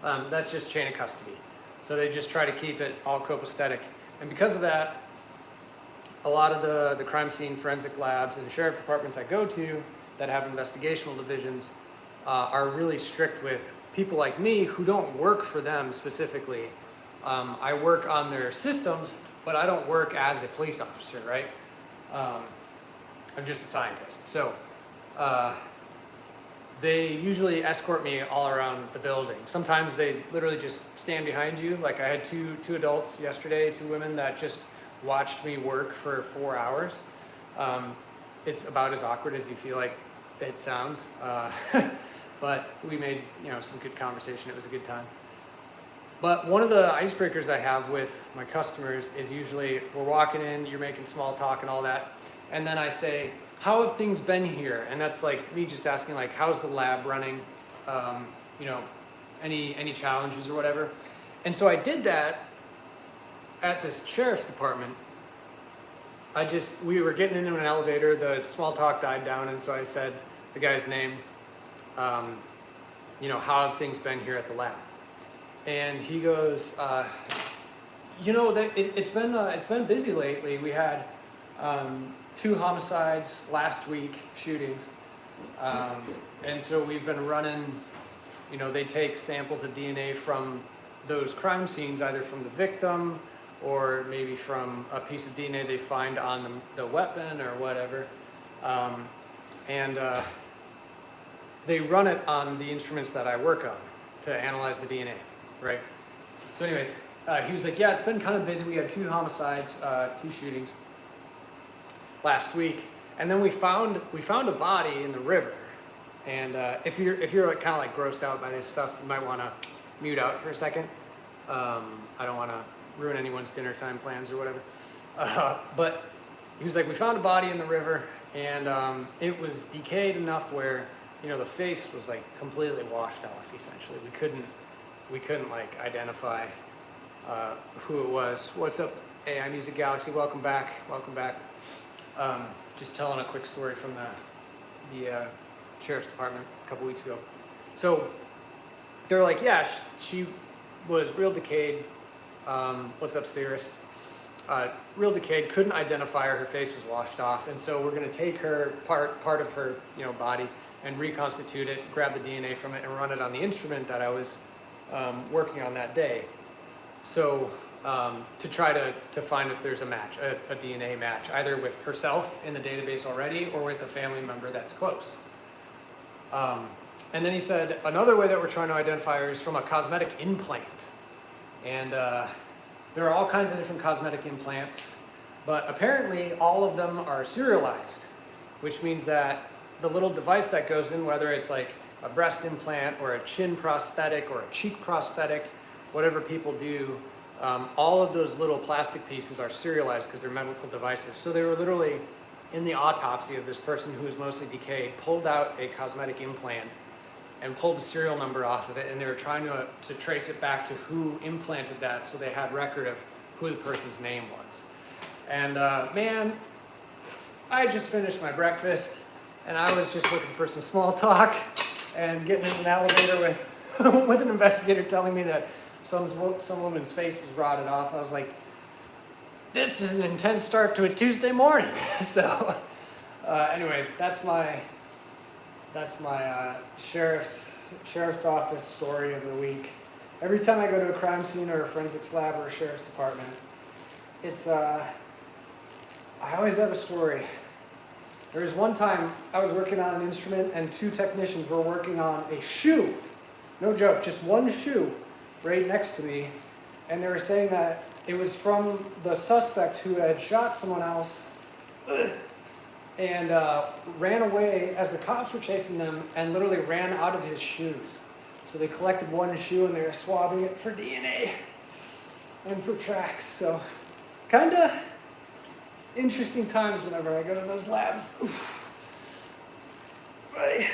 That's just chain of custody. So they just try to keep it all copacetic. And because of that, a lot of the crime scene forensic labs and sheriff departments I go to that have investigational divisions are really strict with people like me who don't work for them specifically. I work on their systems, but I don't work as a police officer, right? I'm just a scientist. So they usually escort me all around the building. Sometimes they literally just stand behind you. Like I had two adults yesterday, 2 women that just watched me work for 4 hours. It's about as awkward as you feel like it sounds. But we made, some good conversation. It was a good time. But one of the icebreakers I have with my customers is usually we're walking in, you're making small talk and all that. And then I say, how have things been here? And that's like me just asking like, how's the lab running? Any challenges or whatever. And so I did that at this sheriff's department. We were getting into an elevator, the small talk died down. And so I said the guy's name, how have things been here at the lab? And he goes, it's been busy lately. We had 2 homicides last week, shootings. And so we've been running, they take samples of DNA from those crime scenes, either from the victim or maybe from a piece of DNA they find on the weapon or whatever. And they run it on the instruments that I work on to analyze the DNA, right? So anyways, he was like, yeah, it's been kind of busy. We had 2 homicides, 2 shootings last week. And then we found a body in the river. And if you're like, kind of like grossed out by this stuff, you might want to mute out for a second. I don't want to ruin anyone's dinner time plans or whatever. But he was like, we found a body in the river, and it was decayed enough where the face was like completely washed off. Essentially, we couldn't like identify who it was. What's up, AI Music Galaxy? Welcome back. Just telling a quick story from the Sheriff's Department a couple weeks ago. So they're like, yeah, she was real decayed. What's upstairs? Real decayed, couldn't identify her face was washed off, and so we're going to take her part of her body and reconstitute it, grab the DNA from it, and run it on the instrument that I was working on that day. So to try to find if there's a match, a DNA match, either with herself in the database already or with a family member that's close. And then he said another way that we're trying to identify her is from a cosmetic implant, and there are all kinds of different cosmetic implants, but apparently all of them are serialized, which means that the little device that goes in, whether it's like a breast implant or a chin prosthetic or a cheek prosthetic, whatever people do, all of those little plastic pieces are serialized because they're medical devices. So they were literally, in the autopsy of this person who was mostly decayed, pulled out a cosmetic implant and pulled the serial number off of it, and they were trying to trace it back to who implanted that, so they had record of who the person's name was. And man, I just finished my breakfast, and I was just looking for some small talk and getting in an elevator with an investigator telling me that some woman's face was rotted off. I was like, this is an intense start to a Tuesday morning. So anyways, that's my sheriff's office story of the week. Every time I go to a crime scene or a forensics lab or a sheriff's department, it's I always have a story. There was one time I was working on an instrument and two technicians were working on a shoe. No joke, just one shoe right next to me, and they were saying that it was from the suspect who had shot someone else and ran away as the cops were chasing them and literally ran out of his shoes. So they collected one shoe and they were swabbing it for DNA and for tracks. So kind of interesting times whenever I go to those labs. Right.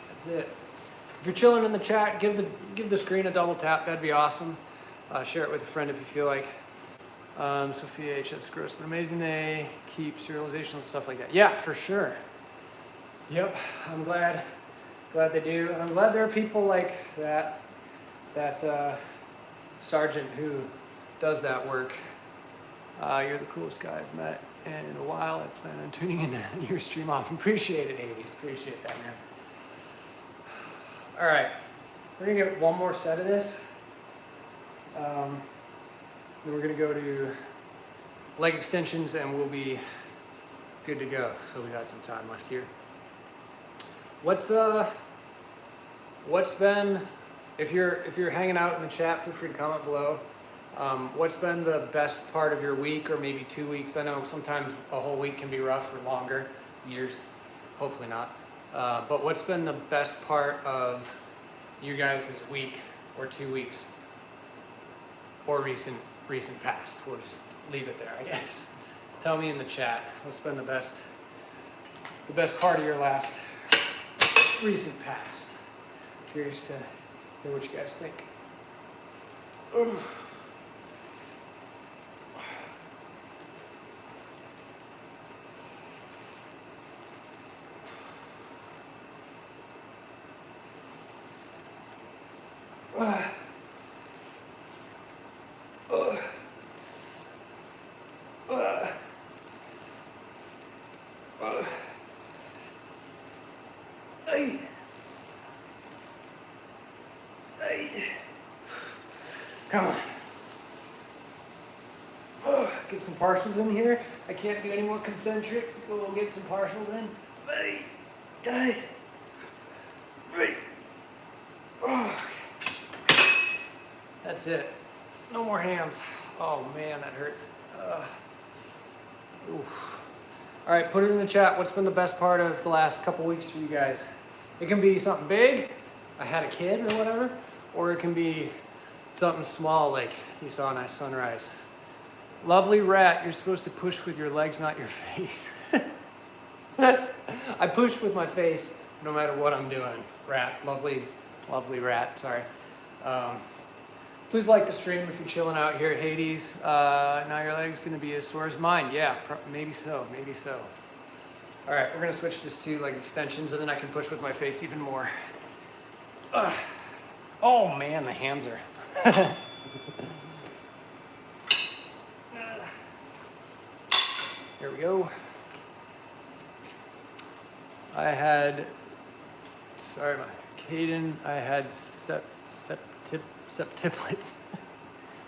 That's it. If you're chilling in the chat, give the screen a double tap. That'd be awesome. Share it with a friend if you feel like. Sophia H. That's gross but amazing. They keep serialization and stuff like that. Yeah, for sure. Yep, I'm glad they do, and I'm glad there are people like that sergeant who does that work. You're the coolest guy I've met in a while. I plan on tuning in your stream often. Appreciate it, 80s. Appreciate that, man. All right, we're gonna get one more set of this. Then we're gonna go to leg extensions and we'll be good to go. So we got some time left here. What's been, if you're hanging out in the chat, feel free to comment below. What's been the best part of your week or maybe 2 weeks? I know sometimes a whole week can be rough or longer, years, hopefully not. But what's been the best part of you guys' week or 2 weeks or recent past? We'll just leave it there, I guess. Tell me in the chat, what's been the best part of your last recent past? Curious to hear what you guys think. Ooh. Come on. Get some partials in here. I can't do any more concentrics, but we'll get some partials in. That's it. No more hams. Oh man, that hurts. Oof. All right, put it in the chat. What's been the best part of the last couple weeks for you guys? It can be something big, I had a kid or whatever, or it can be something small like you saw a nice sunrise. Lovely rat, you're supposed to push with your legs, not your face. I pushed with my face no matter what I'm doing. Rat, lovely, lovely rat, sorry. Please like the stream if you're chilling out here at Hades. Now your leg's gonna be as sore as mine. Yeah, maybe so, maybe so. All right, we're gonna switch this to like extensions and then I can push with my face even more. Oh man, the hams are. Here we go. I had, sorry, Caden, I had septiplets.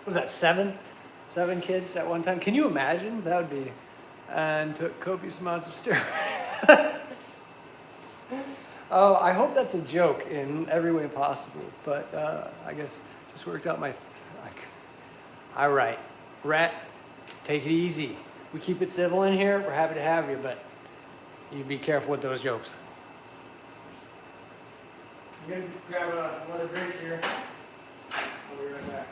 What was that, 7 kids at one time? Can you imagine? That would be, and took copious amounts of steroids. Oh, I hope that's a joke in every way possible, but I guess just worked out my, all right, Rat, take it easy. We keep it civil in here. We're happy to have you, but you be careful with those jokes. I'm gonna grab another drink here. I'll be right back.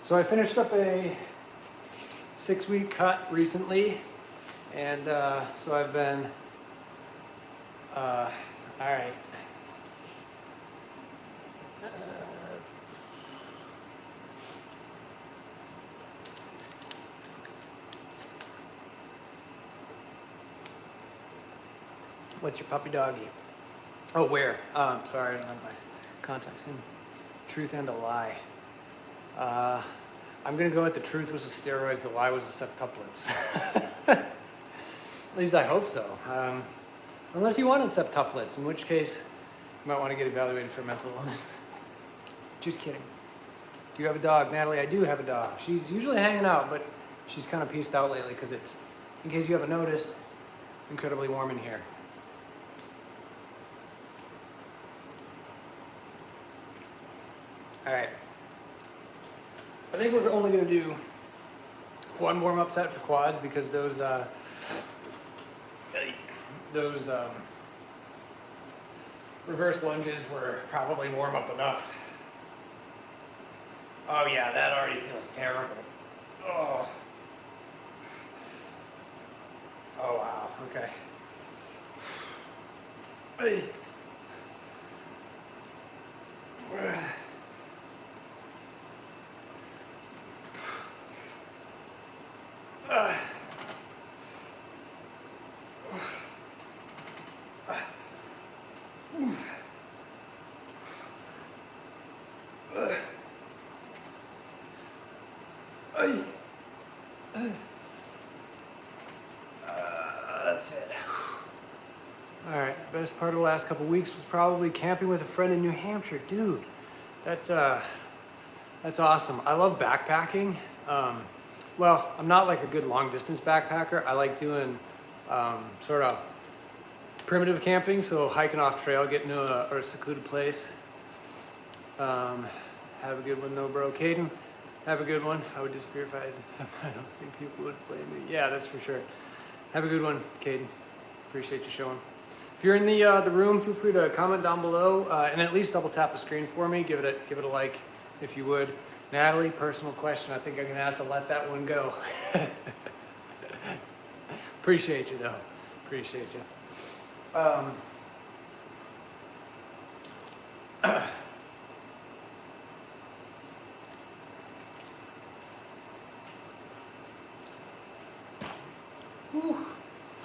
So I finished up a 6-week cut recently, and so I've been, all right. What's your puppy doggy? Oh, where? Sorry, I don't have my contacts in. Truth and a lie. I'm gonna go with the truth was the steroids, the lie was the septuplets. At least I hope so. Unless you wanted septuplets, in which case you might want to get evaluated for mental illness. Just kidding. Do you have a dog? Natalie, I do have a dog. She's usually hanging out, but she's kind of pieced out lately because it's, in case you haven't noticed, incredibly warm in here. All right. I think we're only going to do one warm-up set for quads because those reverse lunges were probably warm-up enough. Oh yeah, that already feels terrible. Oh. Oh wow, okay. Hey. That's it. All right, best part of the last couple weeks was probably camping with a friend in New Hampshire. Dude, that's awesome. I love backpacking. Well, I'm not like a good long distance backpacker. I like doing sort of primitive camping, so hiking off trail, getting to a secluded place. Have a good one though, bro. Caden, have a good one. I would disappear if I don't think people would blame me. Yeah, that's for sure. Have a good one, Caden. Appreciate you showing. If you're in the room, feel free to comment down below and at least double tap the screen for me. Give it a like if you would. Natalie, personal question. I think I'm gonna have to let that one go. Appreciate you though. Appreciate you.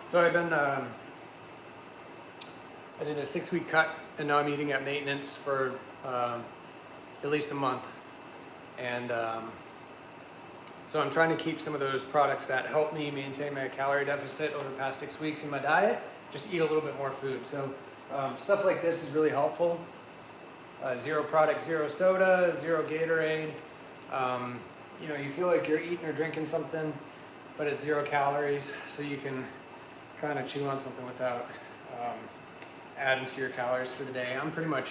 So I've been, I did a 6-week cut and now I'm eating at maintenance for at least a month. And so I'm trying to keep some of those products that help me maintain my calorie deficit over the past 6 weeks in my diet, just eat a little bit more food. So stuff like this is really helpful. Zero product, zero soda, zero Gatorade. You know, you feel like you're eating or drinking something, but it's 0 calories, so you can kind of chew on something without adding to your calories for the day. I'm pretty much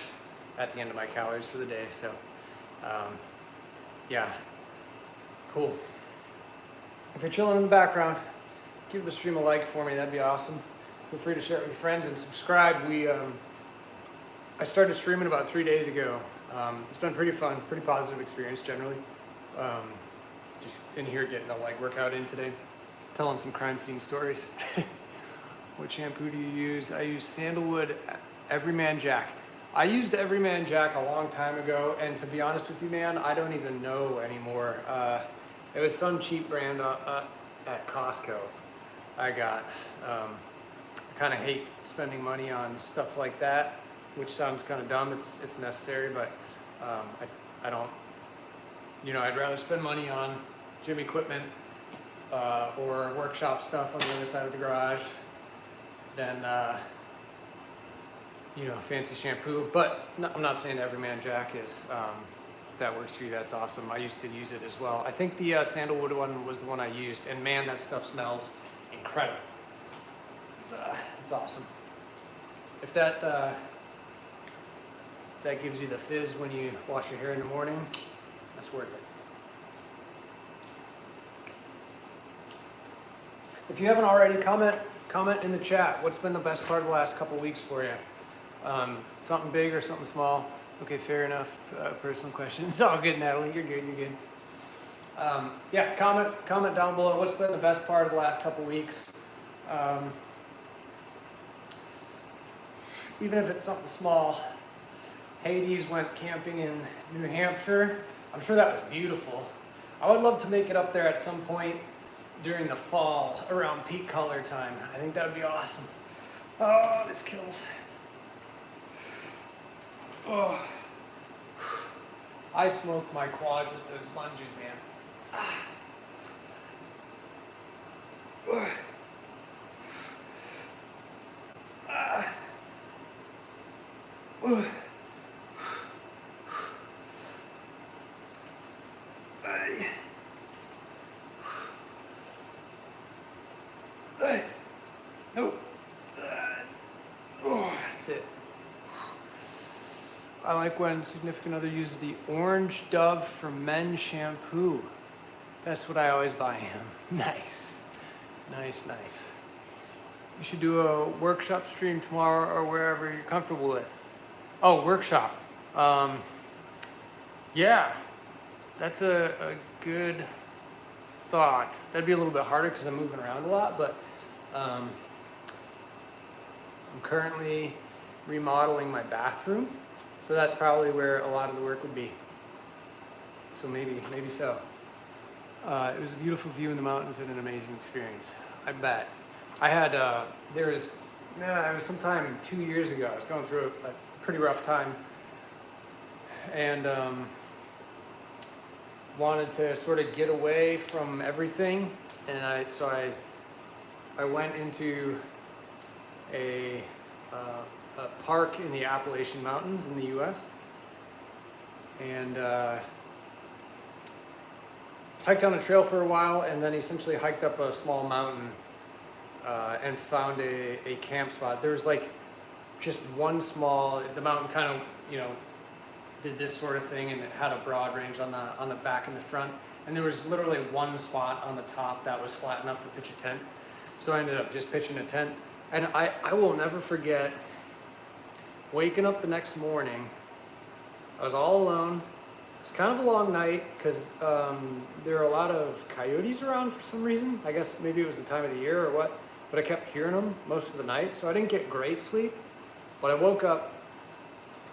at the end of my calories for the day, so yeah, cool. If you're chilling in the background, give the stream a like for me, that'd be awesome. Feel free to share it with your friends and subscribe. I started streaming about 3 days ago. It's been pretty fun, pretty positive experience generally. Just in here getting a leg workout in today. telling some crime scene stories. What shampoo do you use? I use Sandalwood Everyman Jack. I used Everyman Jack a long time ago, and to be honest with you, man, I don't even know anymore. It was some cheap brand at Costco I got. I kind of hate spending money on stuff like that, which sounds kind of dumb. It's necessary, but I don't, you know, I'd rather spend money on gym equipment or workshop stuff on the other side of the garage than you know, fancy shampoo. But no, I'm not saying Everyman Jack is. If that works for you, that's awesome. I used to use it as well. I think the Sandalwood one was the one I used, and man, that stuff smells incredible. It's awesome. If that gives you the fizz when you wash your hair in the morning, that's worth it. If you haven't already, comment in the chat. What's been the best part of the last couple weeks for you? Something big or something small? Okay, fair enough. Personal question. It's all good, Natalie. You're good. You're good. Yeah, comment down below. What's been the best part of the last couple weeks? Even if it's something small. Hades went camping in New Hampshire. I'm sure that was beautiful. I would love to make it up there at some point during the fall, around peak color time. I think that would be awesome. Oh, this kills. Oh. I smoke my quads with those lunges, man. That's it. I like when significant other uses the Orange Dove for Men shampoo. That's what I always buy him. Nice. Nice, nice. You should do a workshop stream tomorrow or wherever you're comfortable with. Oh, workshop. Yeah, that's a good thought. That'd be a little bit harder because I'm moving around a lot, but I'm currently remodeling my bathroom. So that's probably where a lot of the work would be. So maybe so. It was a beautiful view in the mountains and an amazing experience. I bet. I had, it was sometime 2 years ago. I was going through a pretty rough time. And wanted to sort of get away from everything. And I went into a park in the Appalachian Mountains in the U.S. and hiked on a trail for a while, and then essentially hiked up a small mountain and found a camp spot. There was like just one small, the mountain kind of, you know, did this sort of thing, and it had a broad range on the back and the front, and there was literally one spot on the top that was flat enough to pitch a tent. So I ended up just pitching a tent, and I will never forget waking up the next morning. I was all alone. It was kind of a long night because there were a lot of coyotes around for some reason. I guess maybe it was the time of the year or what, but I kept hearing them most of the night, so I didn't get great sleep. But I woke up,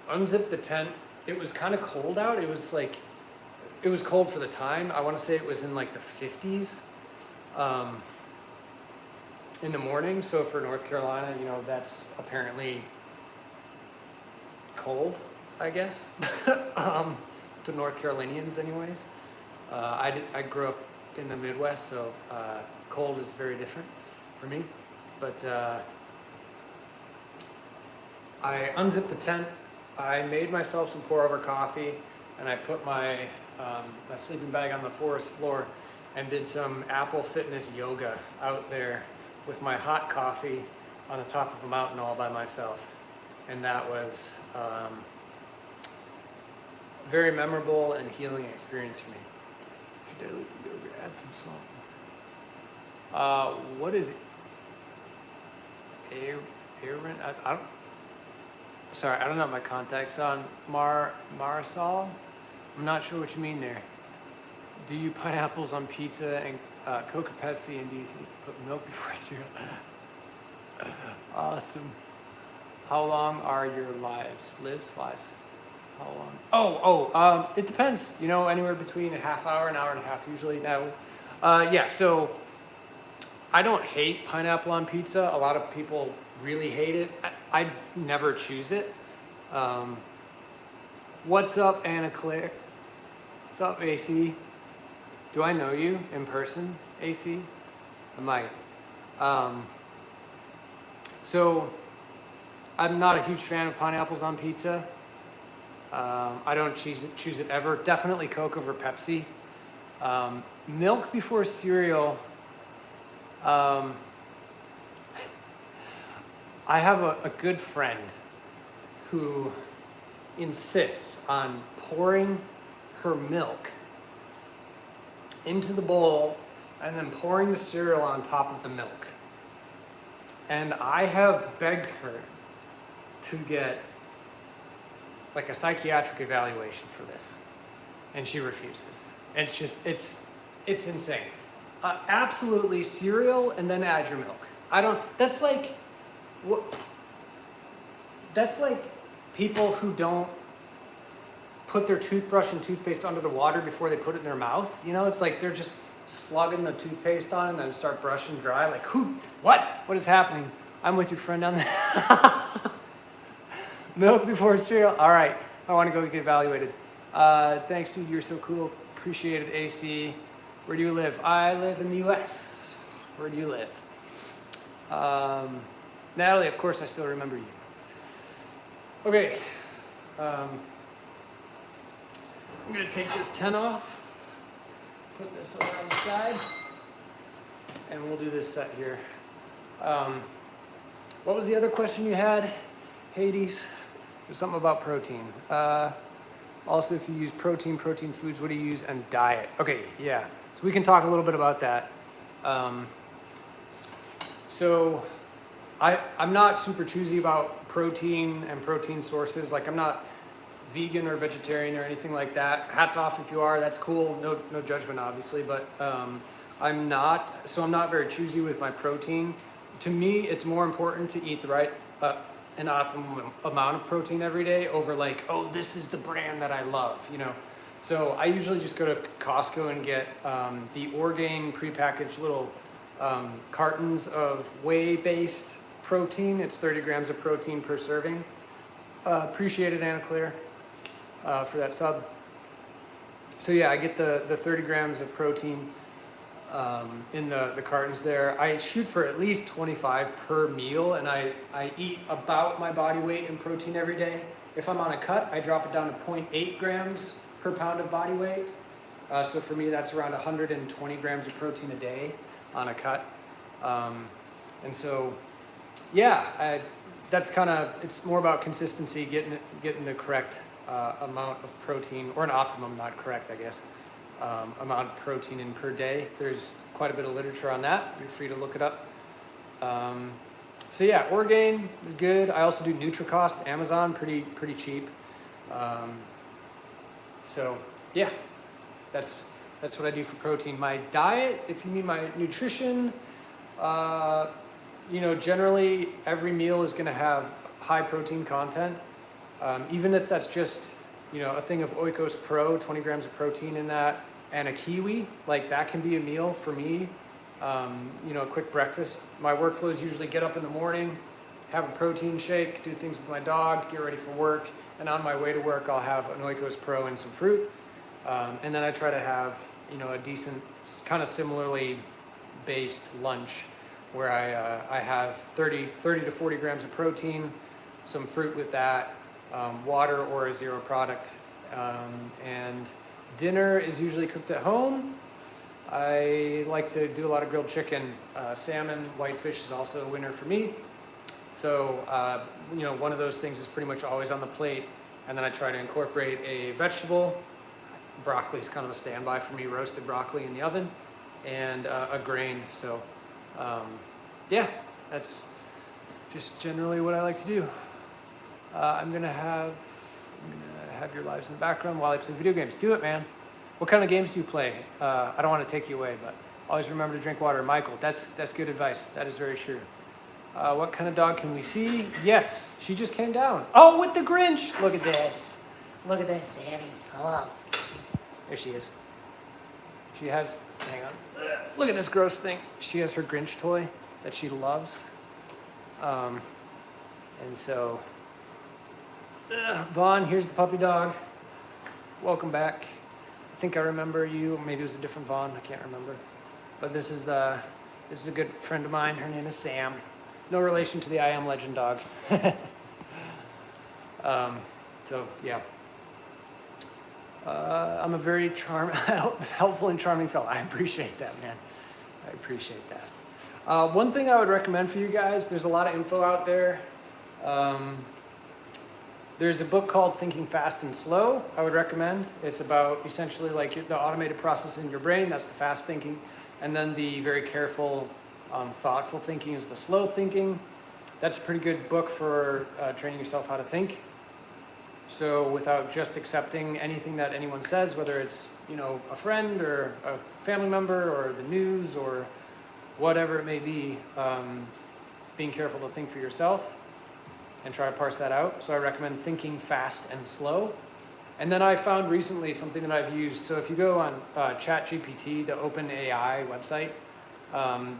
unzipped the tent. It was kind of cold out. It was cold for the time. I want to say it was in like the 50s in the morning. So for North Carolina, you know, that's apparently cold, I guess, to North Carolinians anyways. I grew up in the Midwest, so cold is very different for me. But I unzipped the tent. I made myself some pour-over coffee, and I put my sleeping bag on the forest floor and did some Apple Fitness yoga out there with my hot coffee on the top of a mountain all by myself. And that was very memorable and healing experience for me. Should dilute the yoga, add some salt. What is it? Aaron? I don't have my contacts on. Marisol? I'm not sure what you mean there. Do you pineapples on pizza and Coke or Pepsi, and do you think put milk before cereal? Awesome. How long are your lives? Lives? How long? It depends. You know, anywhere between a half hour, an hour and a half usually, Natalie. Yeah, so I don't hate pineapple on pizza. A lot of people really hate it. I never choose it. What's up, Anna Claire? What's up, AC? Do I know you in person, AC? I might. So I'm not a huge fan of pineapples on pizza. I don't choose it ever. Definitely Coke over Pepsi. Milk before cereal. I have a good friend who insists on pouring her milk into the bowl and then pouring the cereal on top of the milk. And I have begged her to get like a psychiatric evaluation for this, and she refuses. It's just, it's insane. Absolutely cereal and then add your milk. That's like people who don't put their toothbrush and toothpaste under the water before they put it in their mouth. You know, it's like they're just slugging the toothpaste on and then start brushing dry. Like, what is happening? I'm with your friend down there. Milk before cereal. All right, I want to go get evaluated. Thanks, dude. You're so cool. Appreciate it, AC. Where do you live? I live in the U.S. Where do you live? Natalie, of course, I still remember you. Okay. I'm going to take this 10 off, put this over on the side, and we'll do this set here. What was the other question you had, Hades? There's something about protein. Also, if you use protein foods, what do you use, and diet? Okay, yeah. So we can talk a little bit about that. So I'm not super choosy about protein and protein sources. Like, I'm not vegan or vegetarian or anything like that. Hats off if you are, that's cool. No judgment, obviously, but I'm not very choosy with my protein. To me, it's more important to eat the right, an optimum amount of protein every day over like, oh, this is the brand that I love, you know? So I usually just go to Costco and get the Orgain prepackaged little cartons of whey-based protein. It's 30 grams of protein per serving. Appreciate it, Anna Claire, for that sub. So yeah, I get the 30 grams of protein in the cartons there. I shoot for at least 25 per meal, and I eat about my body weight in protein every day. If I'm on a cut, I drop it down to 0.8 grams per pound of body weight. So for me, that's around 120 grams of protein a day on a cut. And so, yeah, that's kind of, it's more about consistency, getting the correct amount of protein, or an optimum, not correct, I guess, amount of protein in per day. There's quite a bit of literature on that. You're free to look it up. So yeah, Orgain is good. I also do Nutricost, Amazon, pretty cheap. So yeah, that's what I do for protein. My diet, if you mean my nutrition, you know, generally every meal is going to have high protein content. Even if that's just, you know, a thing of Oikos Pro, 20 grams of protein in that, and a kiwi, like that can be a meal for me. You know, a quick breakfast. My workflow is usually get up in the morning, have a protein shake, do things with my dog, get ready for work, and on my way to work, I'll have an Oikos Pro and some fruit. And then I try to have, you know, a decent, kind of similarly based lunch, where I have 30 to 40 grams of protein, some fruit with that, water or a zero product, and dinner is usually cooked at home. I like to do a lot of grilled chicken. Salmon, whitefish is also a winner for me. So, you know, one of those things is pretty much always on the plate, and then I try to incorporate a vegetable. Broccoli is kind of a standby for me, roasted broccoli in the oven, and a grain. So, yeah, that's just generally what I like to do. I'm gonna have your lives in the background while I play video games. Do it, man. What kind of games do you play? I don't want to take you away, but always remember to drink water. Michael, that's good advice. That is very true. What kind of dog can we see? Yes, she just came down. Oh, with the Grinch. Look at this. Look at this, Sammy. Hello. There she is. She has, hang on. Look at this gross thing. She has her Grinch toy that she loves. And so, Vaughn, here's the puppy dog. Welcome back. I think I remember you. Maybe it was a different Vaughn. I can't remember. But this is a good friend of mine. Her name is Sam. No relation to the I Am Legend dog. So yeah. I'm a very helpful and charming fellow. I appreciate that, man. I appreciate that. One thing I would recommend for you guys, there's a lot of info out there. There's a book called Thinking Fast and Slow, I would recommend. It's about essentially like the automated process in your brain, that's the fast thinking. And then the very careful, thoughtful thinking is the slow thinking. That's a pretty good book for training yourself how to think. So without just accepting anything that anyone says, whether it's, a friend or a family member or the news or whatever it may be, being careful to think for yourself and try to parse that out. So I recommend Thinking Fast and Slow. And then I found recently something that I've used. So if you go on ChatGPT, the OpenAI website,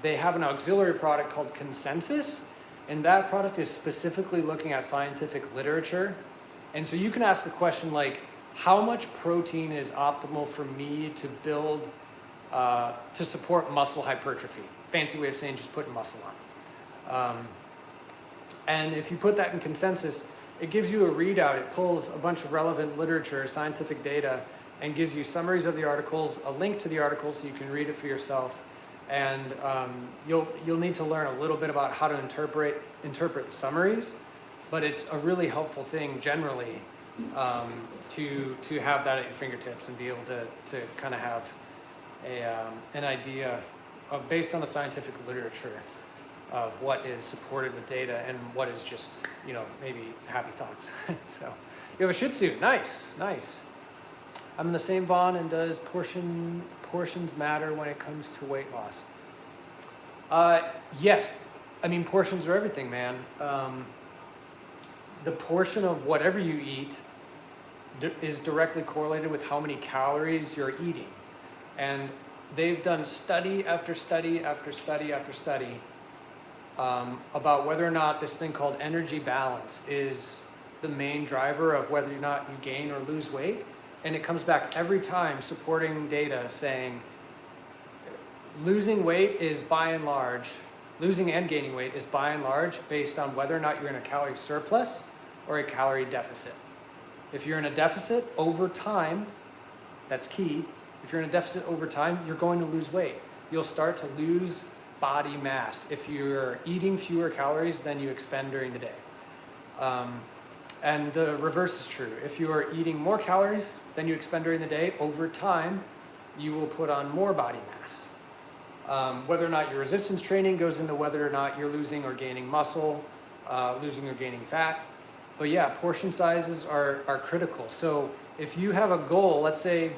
they have an auxiliary product called Consensus. And that product is specifically looking at scientific literature. And so you can ask a question like, how much protein is optimal for me to build, to support muscle hypertrophy? Fancy way of saying just putting muscle on. And if you put that in Consensus, it gives you a readout. It pulls a bunch of relevant literature, scientific data, and gives you summaries of the articles, a link to the articles so you can read it for yourself. And you'll need to learn a little bit about how to interpret the summaries, but it's a really helpful thing generally to have that at your fingertips and be able to kind of have an idea of, based on the scientific literature, of what is supported with data and what is just, maybe happy thoughts. So you have a Shih Tzu. Nice. I'm in the same Vaughn, and does portions matter when it comes to weight loss? Yes. I mean, portions are everything, man. The portion of whatever you eat is directly correlated with how many calories you're eating. And they've done study after study after study after study about whether or not this thing called energy balance is the main driver of whether or not you gain or lose weight. And it comes back every time supporting data saying losing weight is by and large, losing and gaining weight is by and large based on whether or not you're in a calorie surplus or a calorie deficit. If you're in a deficit over time, that's key. If you're in a deficit over time, you're going to lose weight. You'll start to lose body mass if you're eating fewer calories than you expend during the day. And the reverse is true. If you are eating more calories than you expend during the day, over time, you will put on more body mass. Whether or not your resistance training goes into whether or not you're losing or gaining muscle, losing or gaining fat. But yeah, portion sizes are critical. So if you have a goal, let's say,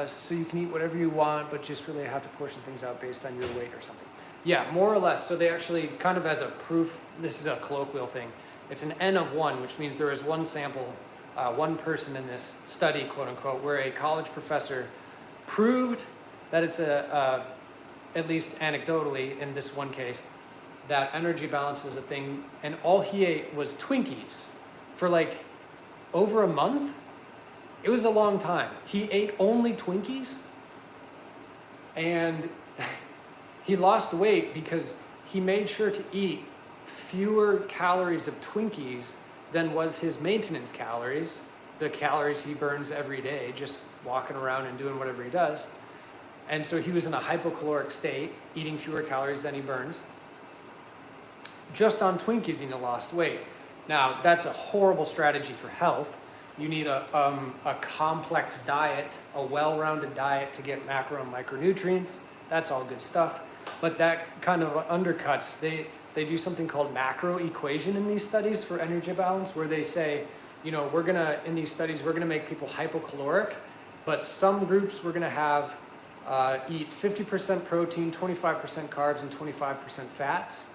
so you can eat whatever you want, but just really have to portion things out based on your weight or something. Yeah, more or less. So they actually, kind of as a proof, this is a colloquial thing. It's an N of 1, which means there is one sample, one person in this study, quote unquote, where a college professor proved that it's at least anecdotally in this one case, that energy balance is a thing, and all he ate was Twinkies for like over a month. It was a long time. He ate only Twinkies, and he lost weight because he made sure to eat fewer calories of Twinkies than was his maintenance calories, the calories he burns every day, just walking around and doing whatever he does. And so he was in a hypocaloric state, eating fewer calories than he burns. Just on Twinkies, he lost weight. Now, that's a horrible strategy for health. You need a complex diet, a well-rounded diet to get macro and micronutrients. That's all good stuff. But that kind of undercuts, they do something called macro equation in these studies for energy balance, where they say, you know, we're gonna, in these studies, we're gonna make people hypocaloric, but some groups we're gonna have eat 50% protein, 25% carbs, and 25% fats.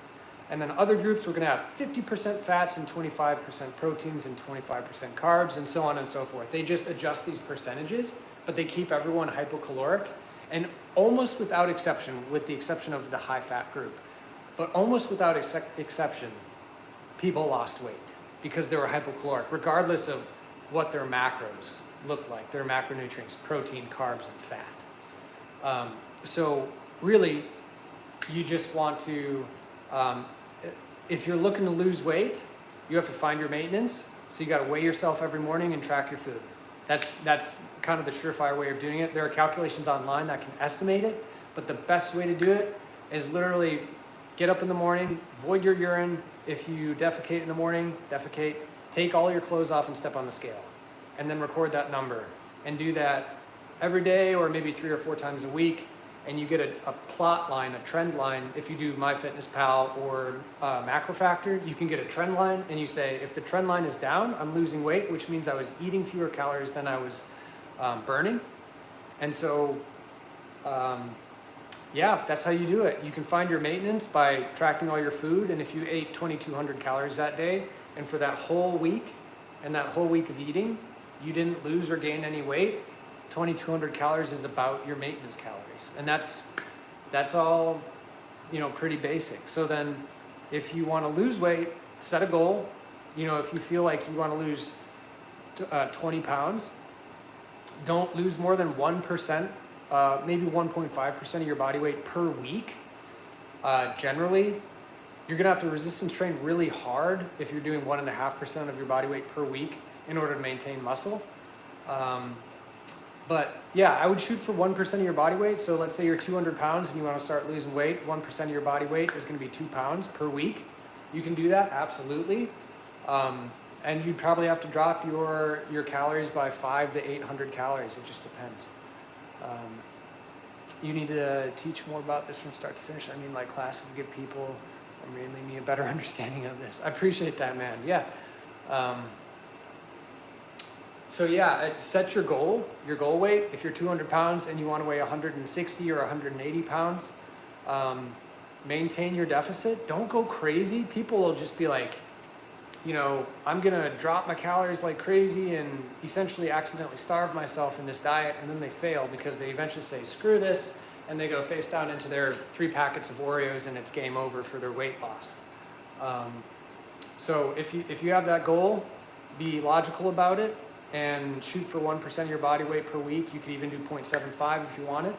And then other groups we're gonna have 50% fats and 25% proteins and 25% carbs, and so on and so forth. They just adjust these percentages, but they keep everyone hypocaloric. And almost without exception, with the exception of the high fat group, but almost without exception, people lost weight because they were hypocaloric, regardless of what their macros looked like, their macronutrients, protein, carbs, and fat. So really, you just want to, if you're looking to lose weight, you have to find your maintenance. So you got to weigh yourself every morning and track your food. That's kind of the surefire way of doing it. There are calculations online that can estimate it, but the best way to do it is literally get up in the morning, void your urine. If you defecate in the morning, defecate, take all your clothes off and step on the scale, and then record that number, and do that every day or maybe 3 or 4 times a week, and you get a plot line, a trend line. If you do MyFitnessPal or MacroFactor, you can get a trend line, and you say, if the trend line is down, I'm losing weight, which means I was eating fewer calories than I was burning. And so, yeah, that's how you do it. You can find your maintenance by tracking all your food, and if you ate 2,200 calories that day, and for that whole week, and that whole week of eating, you didn't lose or gain any weight, 2,200 calories is about your maintenance calories. And that's all, you know, pretty basic. So then if you want to lose weight, set a goal. You know, if you feel like you want to lose 20 pounds, don't lose more than 1%, maybe 1.5% of your body weight per week. Generally, you're gonna have to resistance train really hard if you're doing 1.5% of your body weight per week in order to maintain muscle. But yeah, I would shoot for 1% of your body weight. So let's say you're 200 pounds and you want to start losing weight. 1% of your body weight is going to be 2 pounds per week. You can do that, absolutely. And you'd probably have to drop your calories by 500 to 800 calories. It just depends. You need to teach more about this from start to finish. I mean, like classes to give people, or mainly me, a better understanding of this. I appreciate that, man. Yeah. So yeah, set your goal weight. If you're 200 pounds and you want to weigh 160 or 180 pounds, maintain your deficit. Don't go crazy. People will just be like, you know, I'm going to drop my calories like crazy and essentially accidentally starve myself in this diet, and then they fail because they eventually say, screw this, and they go face down into their 3 packets of Oreos, and it's game over for their weight loss. So if you have that goal, be logical about it, and shoot for 1% of your body weight per week. You could even do 0.75 if you want it.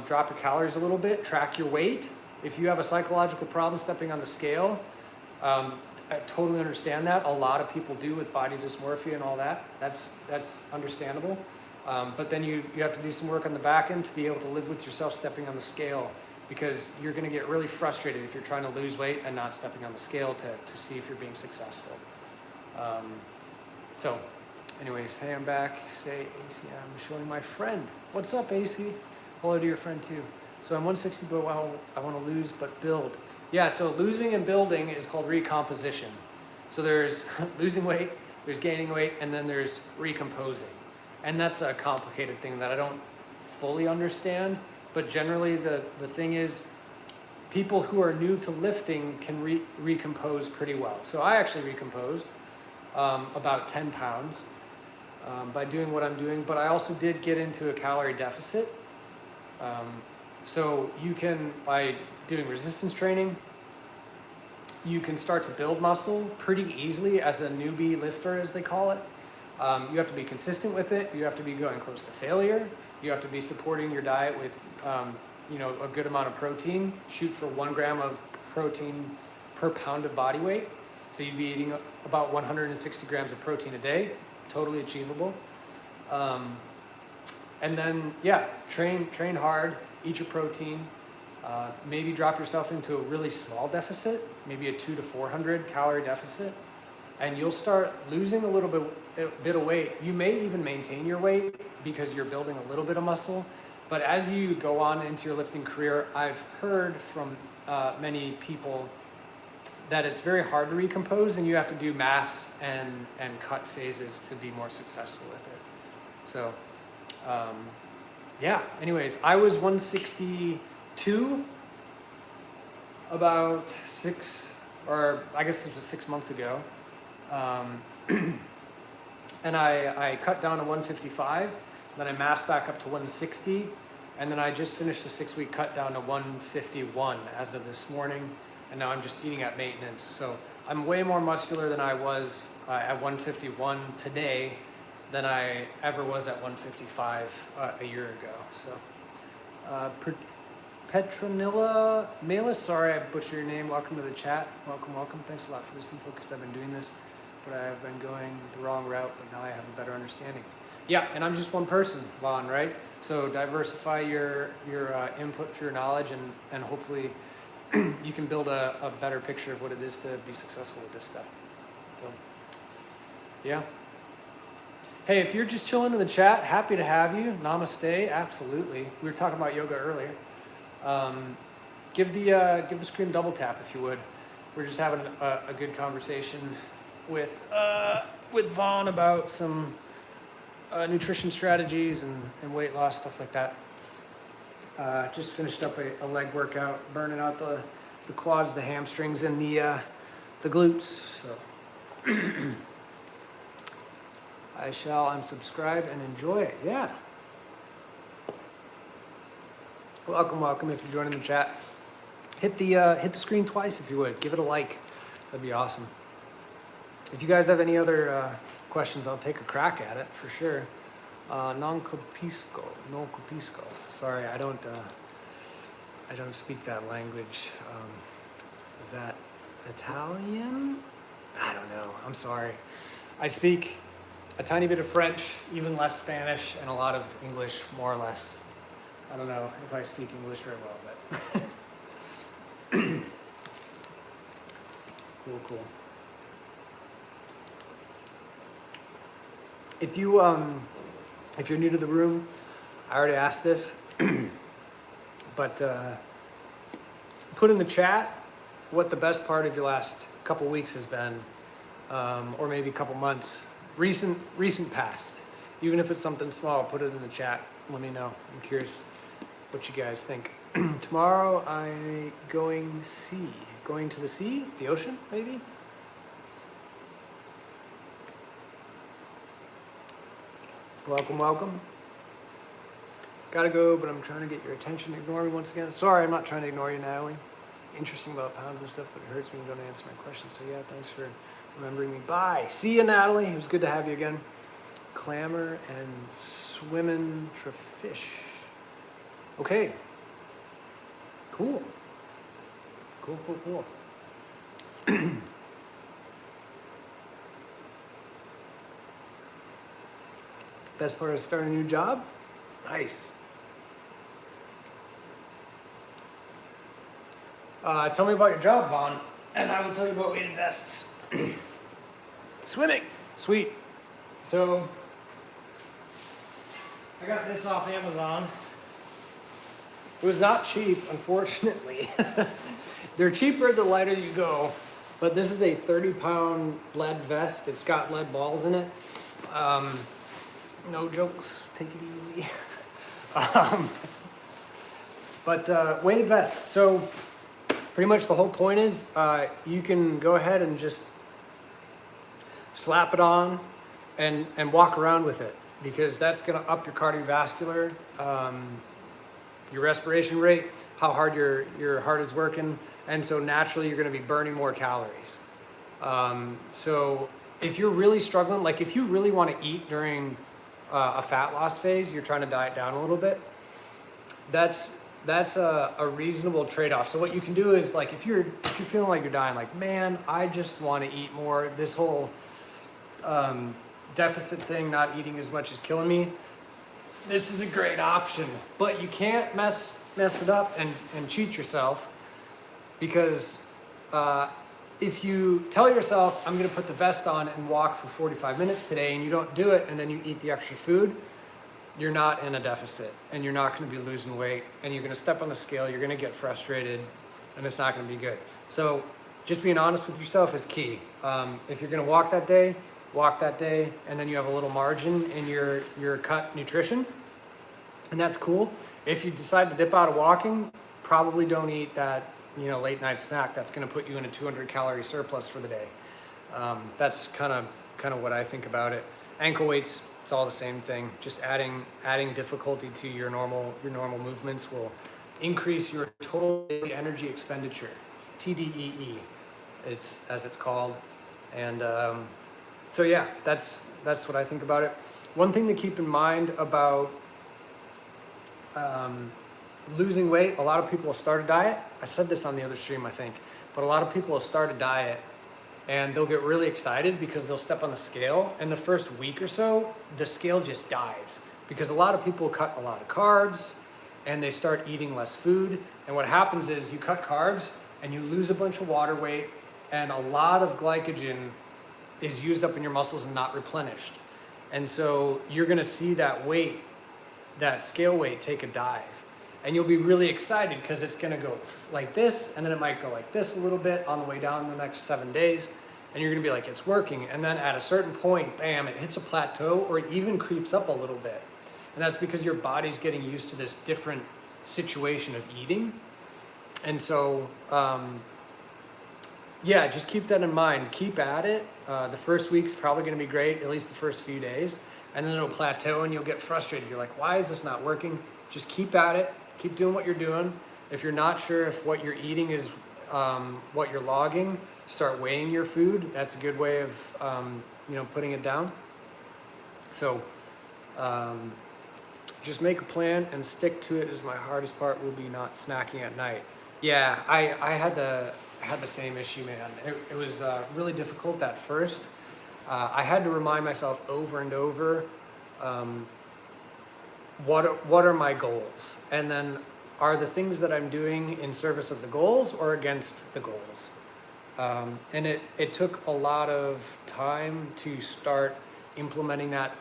Drop your calories a little bit, track your weight. If you have a psychological problem stepping on the scale, I totally understand that. A lot of people do with body dysmorphia and all that. That's understandable. But then you have to do some work on the back end to be able to live with yourself stepping on the scale, because you're gonna get really frustrated if you're trying to lose weight and not stepping on the scale to see if you're being successful. So anyways, hey, I'm back. Say, AC, I'm showing my friend. What's up, AC? Hello to your friend too. So I'm 160, but I want to lose but build. Yeah, so losing and building is called recomposition. So there's losing weight, there's gaining weight, and then there's recomposing. And that's a complicated thing that I don't fully understand, but generally the thing is, people who are new to lifting can recompose pretty well. So I actually recomposed about 10 pounds. By doing what I'm doing, but I also did get into a calorie deficit. So you can, by doing resistance training, you can start to build muscle pretty easily as a newbie lifter, as they call it. You have to be consistent with it. You have to be going close to failure. You have to be supporting your diet with, you know, a good amount of protein. Shoot for 1 gram of protein per pound of body weight. So you'd be eating about 160 grams of protein a day. Totally achievable. And then, yeah, train hard, eat your protein, maybe drop yourself into a really small deficit, maybe a 200 to 400 calorie deficit, and you'll start losing a little bit of weight. You may even maintain your weight because you're building a little bit of muscle, but as you go on into your lifting career, I've heard from many people that it's very hard to recompose, and you have to do mass and cut phases to be more successful with it. So, yeah, anyways, I was 162 about 6 months ago. And I cut down to 155, then I massed back up to 160, and then I just finished a 6-week cut down to 151 as of this morning, and now I'm just eating at maintenance. So I'm way more muscular than I was at 151 today than I ever was at 155 a year ago. So Petronilla Malis, sorry I butchered your name. Welcome to the chat. Welcome. Thanks a lot for this info, because I've been doing this, but I have been going the wrong route, but now I have a better understanding. Yeah, and I'm just one person, Vaughn, right? So diversify your input for your knowledge, and hopefully you can build a better picture of what it is to be successful with this stuff. So, yeah. Hey, if you're just chilling in the chat, happy to have you. Namaste, absolutely. We were talking about yoga earlier. Give the screen a double tap if you would. We're just having a good conversation with Vaughn about some nutrition strategies and weight loss, stuff like that. Just finished up a leg workout, burning out the quads, the hamstrings, and the glutes. So I shall unsubscribe and enjoy it. Yeah. Welcome if you're joining the chat. Hit the screen twice if you would. Give it a like. That'd be awesome. If you guys have any other questions, I'll take a crack at it for sure. Non capisco. Sorry, I don't speak that language. Is that Italian? I don't know. I'm sorry. I speak a tiny bit of French, even less Spanish, and a lot of English, more or less. I don't know if I speak English very well, but cool. If you're new to the room, I already asked this, but put in the chat what the best part of your last couple weeks has been, or maybe a couple months, recent past. Even if it's something small, put it in the chat. Let me know. I'm curious what you guys think. Tomorrow I'm going to the sea, the ocean, maybe? Welcome. Gotta go, but I'm trying to get your attention. Ignore me once again. Sorry, I'm not trying to ignore you, Natalie. Interesting about pounds and stuff, but it hurts when you don't answer my questions. So yeah, thanks for remembering me. Bye. See you, Natalie. It was good to have you again. Clamor and swimming to fish. Okay. Cool. Best part of starting a new job? Nice. Tell me about your job, Vaughn, and I will tell you about weighted vests. Swimming. Sweet. So, I got this off Amazon. It was not cheap, unfortunately. They're cheaper the lighter you go, but this is a 30-pound lead vest. It's got lead balls in it. No jokes, take it easy. But weighted vest. So pretty much the whole point is you can go ahead and just slap it on and walk around with it, because that's going to up your cardiovascular, your respiration rate, how hard your heart is working, and so naturally you're going to be burning more calories. So if you're really struggling, like if you really want to eat during a fat loss phase, you're trying to diet down a little bit, that's a reasonable trade-off. So what you can do is, like, if you're feeling like you're dying, like, man, I just want to eat more, this whole deficit thing, not eating as much is killing me, this is a great option. But you can't mess it up and cheat yourself, because if you tell yourself, I'm going to put the vest on and walk for 45 minutes today, and you don't do it, and then you eat the extra food, you're not in a deficit, and you're not going to be losing weight, and you're going to step on the scale, you're going to get frustrated, and it's not going to be good. So just being honest with yourself is key. If you're gonna walk that day, and then you have a little margin in your cut nutrition, and that's cool. If you decide to dip out of walking, probably don't eat that, late night snack that's gonna put you in a 200 calorie surplus for the day. That's kind of what I think about it. Ankle weights, it's all the same thing. Just adding difficulty to your normal movements will increase your total daily energy expenditure, TDEE, as it's called. And so yeah, that's what I think about it. One thing to keep in mind about losing weight, a lot of people will start a diet. I said this on the other stream, I think, but a lot of people will start a diet and they'll get really excited because they'll step on the scale, and the first week or so, the scale just dives because a lot of people cut a lot of carbs and they start eating less food. And what happens is you cut carbs and you lose a bunch of water weight, and a lot of glycogen is used up in your muscles and not replenished. And so you're gonna see that weight, that scale weight, take a dive. And you'll be really excited because it's gonna go like this, and then it might go like this a little bit on the way down in the next 7 days. And you're gonna be like, it's working. And then at a certain point, bam, it hits a plateau, or it even creeps up a little bit. And that's because your body's getting used to this different situation of eating. And so, yeah, just keep that in mind. Keep at it. The first week's probably gonna be great, at least the first few days. And then it'll plateau and you'll get frustrated. You're like, why is this not working? Just keep at it. Keep doing what you're doing. If you're not sure if what you're eating is what you're logging, start weighing your food. That's a good way of putting it down. So just make a plan and stick to it. Is my hardest part will be not snacking at night. Yeah, I had the same issue, man. It was really difficult at first. I had to remind myself over and over, what are my goals? And then, are the things that I'm doing in service of the goals or against the goals? And it took a lot of time to start implementing that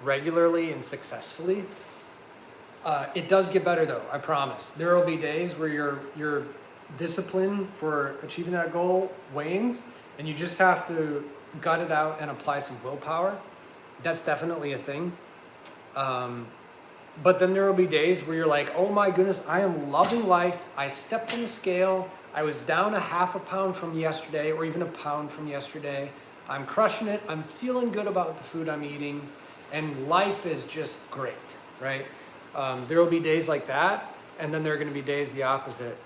regularly and successfully. It does get better though, I promise. There will be days where your discipline for achieving that goal wanes, and you just have to gut it out and apply some willpower. That's definitely a thing. But then there will be days where you're like, oh my goodness, I am loving life. I stepped on the scale. I was down a half a pound from yesterday, or even a pound from yesterday. I'm crushing it. I'm feeling good about the food I'm eating, and life is just great, right? There will be days like that, and then there are going to be days the opposite.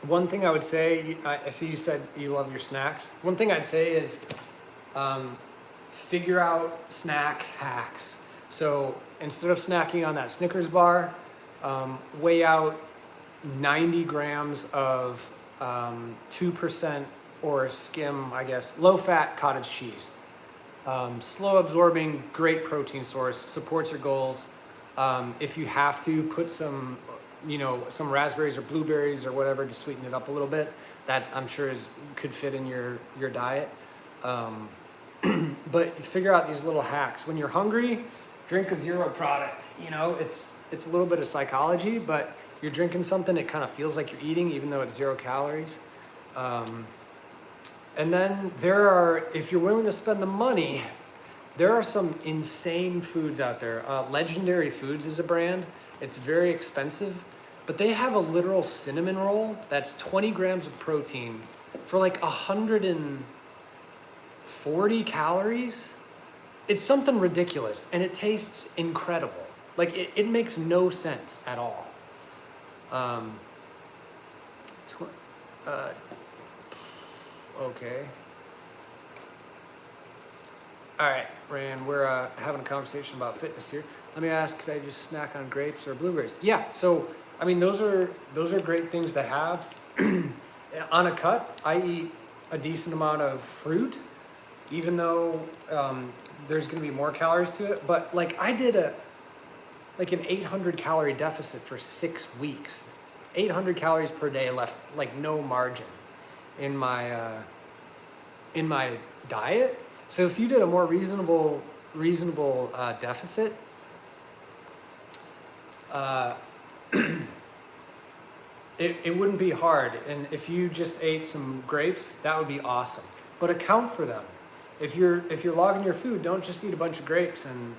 One thing I would say, I see you said you love your snacks. One thing I'd say is figure out snack hacks. So instead of snacking on that Snickers bar, weigh out 90 grams of 2% or skim, I guess, low-fat cottage cheese. Slow absorbing, great protein source, supports your goals. If you have to, put some raspberries or blueberries or whatever to sweeten it up a little bit. That I'm sure could fit in your diet. But figure out these little hacks. When you're hungry, drink a zero product. It's a little bit of psychology, but you're drinking something, it kind of feels like you're eating, even though it's 0 calories. And then if you're willing to spend the money, there are some insane foods out there. Legendary Foods is a brand. It's very expensive, but they have a literal cinnamon roll that's 20 grams of protein for like 140 calories. It's something ridiculous, and it tastes incredible. Like it makes no sense at all. Okay. All right, Rand, we're having a conversation about fitness here. Let me ask, could I just snack on grapes or blueberries? Yeah, so, I mean, those are great things to have. On a cut, I eat a decent amount of fruit, even though there's gonna be more calories to it. But like I did an 800 calorie deficit for 6 weeks. 800 calories per day left, like no margin in my diet. So if you did a more reasonable deficit, it wouldn't be hard. And if you just ate some grapes, that would be awesome. But account for them. If you're logging your food, don't just eat a bunch of grapes and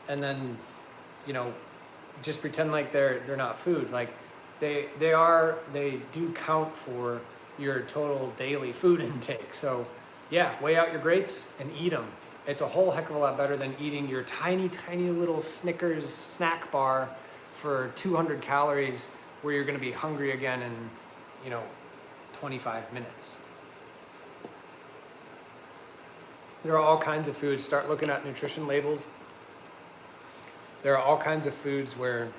then, you know, just pretend like they're not food. Like they do count for your total daily food intake. So yeah, weigh out your grapes and eat them. It's a whole heck of a lot better than eating your tiny little Snickers snack bar for 200 calories where you're going to be hungry again in, you know, 25 minutes. There are all kinds of foods. Start looking at nutrition labels. There are all kinds of foods where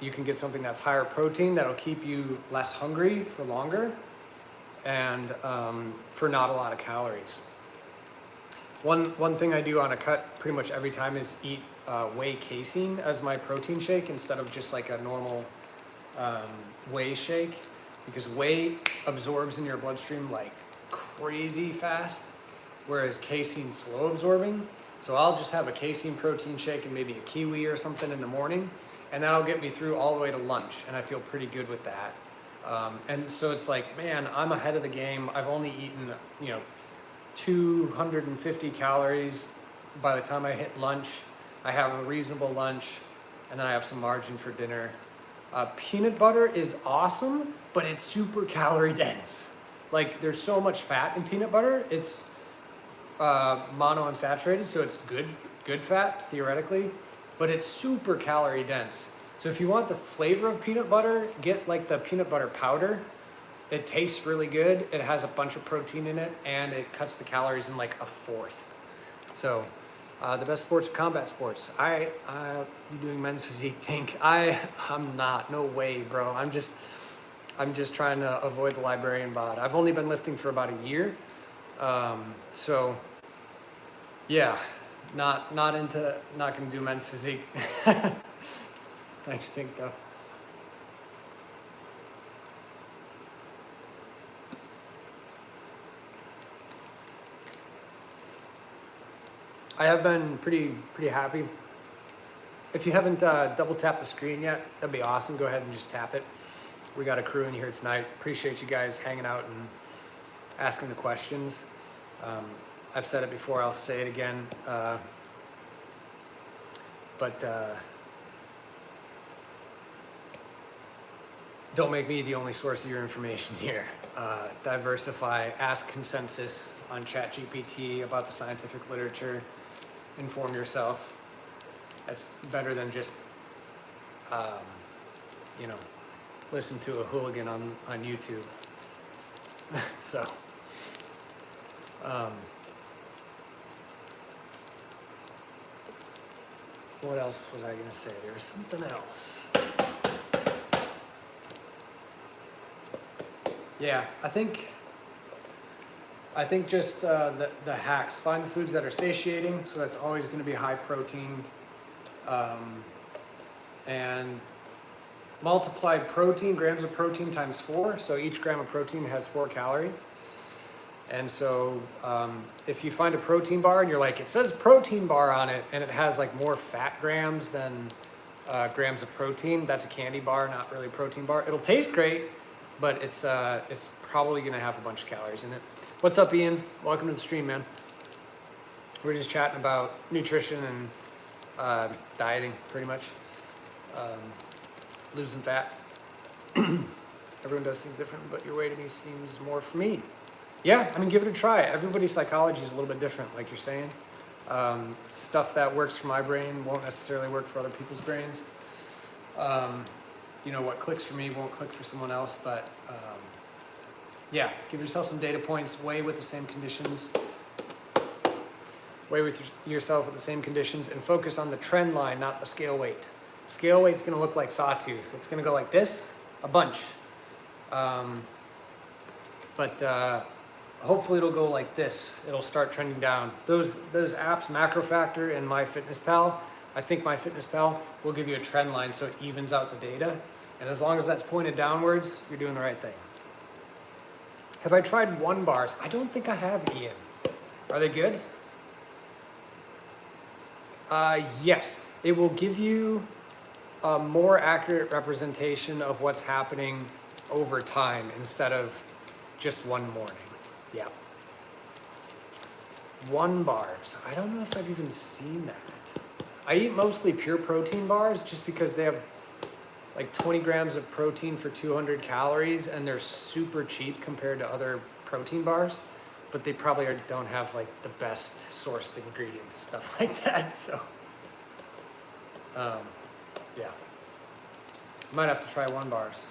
you can get something that's higher protein that'll keep you less hungry for longer and for not a lot of calories. One thing I do on a cut pretty much every time is eat whey casein as my protein shake instead of just like a normal whey shake, because whey absorbs in your bloodstream like crazy fast, whereas casein's slow absorbing. So I'll just have a casein protein shake and maybe a kiwi or something in the morning, and that'll get me through all the way to lunch, and I feel pretty good with that. And so it's like, man, I'm ahead of the game. I've only eaten, you know, 250 calories by the time I hit lunch. I have a reasonable lunch, and then I have some margin for dinner. Peanut butter is awesome, but it's super calorie dense. Like, there's so much fat in peanut butter. It's monounsaturated, so it's good fat theoretically, but it's super calorie dense. So if you want the flavor of peanut butter, get like the peanut butter powder. It tastes really good. It has a bunch of protein in it, and it cuts the calories in like a fourth. So the best sports are combat sports. You doing men's physique, Tink? I'm not. No way, bro. I'm just trying to avoid the librarian bod. I've only been lifting for about a year. So yeah, not gonna do men's physique. Thanks, Tink, though. I have been pretty happy. If you haven't double tapped the screen yet, that'd be awesome. Go ahead and just tap it. We got a crew in here tonight. Appreciate you guys hanging out and asking the questions. I've said it before, I'll say it again. But don't make me the only source of your information here. Diversify, ask consensus on ChatGPT about the scientific literature, inform yourself. That's better than just, you know, listen to a hooligan on YouTube. So, what else was I gonna say? There was something else. Yeah, I think just the hacks. Find the foods that are satiating, so that's always going to be high protein, and multiply protein, grams of protein times 4. So each gram of protein has 4 calories. And so if you find a protein bar and you're like, it says protein bar on it, and it has like more fat grams than grams of protein, that's a candy bar, not really a protein bar. It'll taste great, but it's probably gonna have a bunch of calories in it. What's up, Ian? Welcome to the stream, man. We're just chatting about nutrition and dieting, pretty much. Losing fat. Everyone does things different, but your way to me seems more for me. Yeah, I mean, give it a try. Everybody's psychology is a little bit different, like you're saying. Stuff that works for my brain won't necessarily work for other people's brains. You know, what clicks for me won't click for someone else, but yeah, give yourself some data points, weigh with the same conditions, weigh with yourself with the same conditions, and focus on the trend line, not the scale weight. Scale weight's gonna look like sawtooth. It's gonna go like this, a bunch. But hopefully it'll go like this. It'll start trending down. Those apps, Macro Factor and MyFitnessPal, I think MyFitnessPal will give you a trend line so it evens out the data. And as long as that's pointed downwards, you're doing the right thing. Have I tried One Bars? I don't think I have, Ian. Are they good? Yes. It will give you a more accurate representation of what's happening over time instead of just one morning. Yeah. 1 bars. I don't know if I've even seen that. I eat mostly pure protein bars just because they have like 20 grams of protein for 200 calories and they're super cheap compared to other protein bars, but they probably don't have like the best sourced ingredients, stuff like that. So, yeah. Might have to try 1 bars.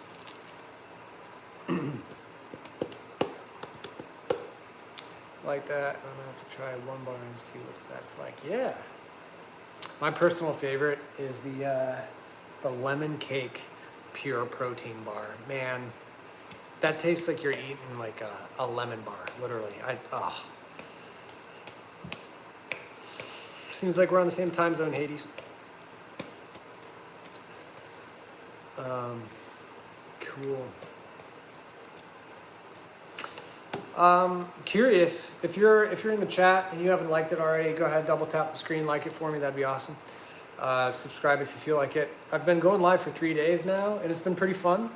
Like that. I'm gonna have to try 1 bar and see what that's like. Yeah. My personal favorite is the lemon cake pure protein bar. Man, that tastes like you're eating like a lemon bar, literally. Seems like we're on the same time zone, Hades. Cool. Curious, if you're in the chat and you haven't liked it already, go ahead, double tap the screen, like it for me, that'd be awesome. Subscribe if you feel like it. I've been going live for 3 days now, and it's been pretty fun.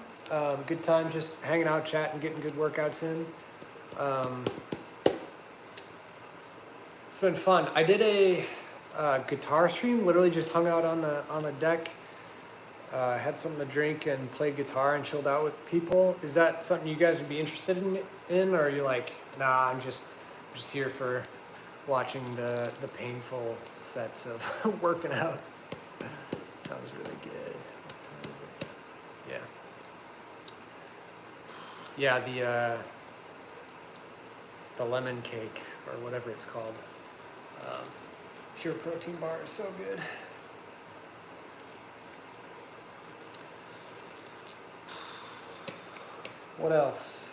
Good time just hanging out, chatting, getting good workouts in. It's been fun. I did a guitar stream, literally just hung out on the deck, had something to drink and played guitar and chilled out with people. Is that something you guys would be interested in, or are you like, nah, I'm just here for watching the painful sets of working out? Sounds really good. What time is it? Yeah. Yeah, the lemon cake or whatever it's called. Pure protein bar is so good. What else?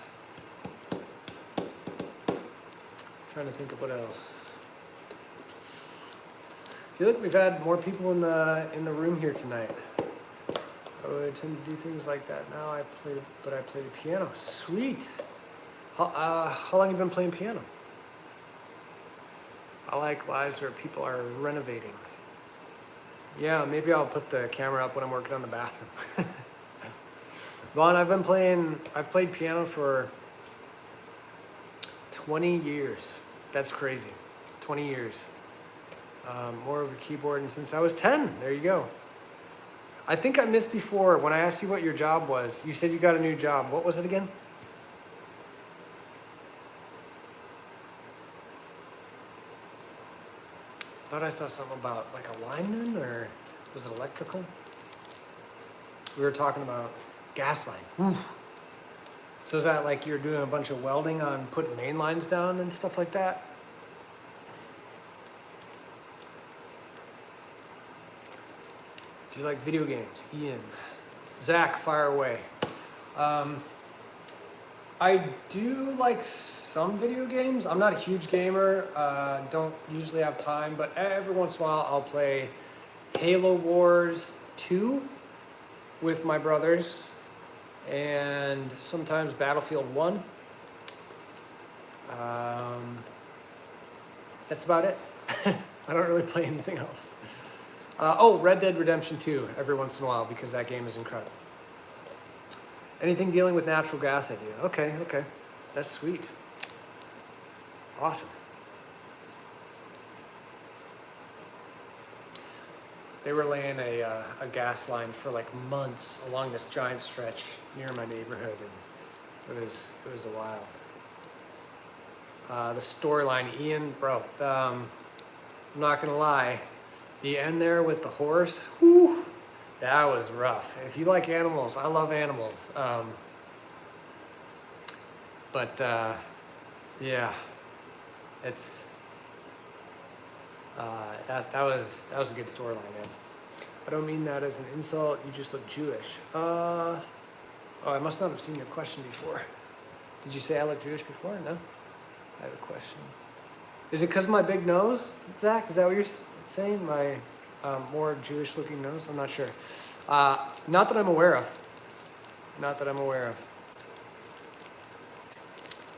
Trying to think of what else. I feel like we've had more people in the room here tonight. I tend to do things like that now. I play the piano. Sweet. How long have you been playing piano? I like lives where people are renovating. Yeah, maybe I'll put the camera up when I'm working on the bathroom. Vaughn, I've played piano for 20 years. That's crazy. 20 years. More of a keyboard, and since I was 10, there you go. I think I missed before when I asked you what your job was. You said you got a new job. What was it again? I thought I saw something about like a lineman, or was it electrical? We were talking about gas line. Ooh. So is that like you're doing a bunch of welding on putting main lines down and stuff like that? Do you like video games? Ian. Zach, fire away. I do like some video games. I'm not a huge gamer. Don't usually have time, but every once in a while I'll play Halo Wars 2 with my brothers, and sometimes Battlefield 1. That's about it. I don't really play anything else. Red Dead Redemption 2 every once in a while because that game is incredible. Anything dealing with natural gas I do. Okay. That's sweet. Awesome. They were laying a gas line for like months along this giant stretch near my neighborhood, and it was wild. The storyline, Ian, bro, I'm not gonna lie, the end there with the horse, whew, that was rough. If you like animals, I love animals. Yeah, it's that was a good storyline, man. I don't mean that as an insult. You just look Jewish. I must not have seen your question before. Did you say I look Jewish before? No. I have a question. Is it because of my big nose, Zach? Is that what you're saying? My more Jewish-looking nose? I'm not sure. Not that I'm aware of.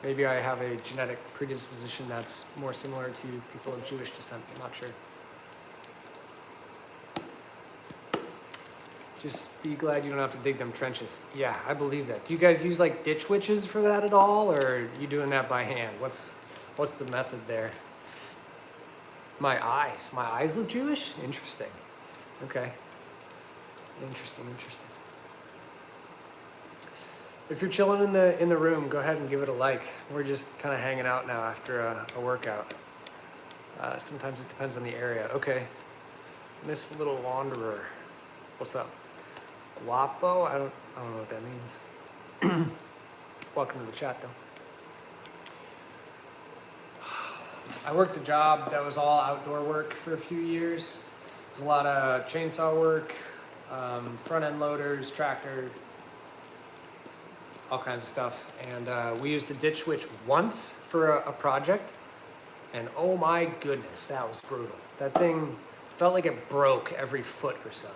Maybe I have a genetic predisposition that's more similar to people of Jewish descent. I'm not sure. Just be glad you don't have to dig them trenches. Yeah, I believe that. Do you guys use like ditch witches for that at all, or are you doing that by hand? What's the method there? My eyes look Jewish? Interesting. Okay. Interesting. If you're chilling in the room, go ahead and give it a like. We're just kind of hanging out now after a workout. Sometimes it depends on the area. Okay. Miss Little Wanderer. What's up? Guapo? I don't know what that means. Welcome to the chat though. I worked a job that was all outdoor work for a few years. There's a lot of chainsaw work, front end loaders, tractor, all kinds of stuff. And we used a ditch witch once for a project. And oh my goodness, that was brutal. That thing felt like it broke every foot or so.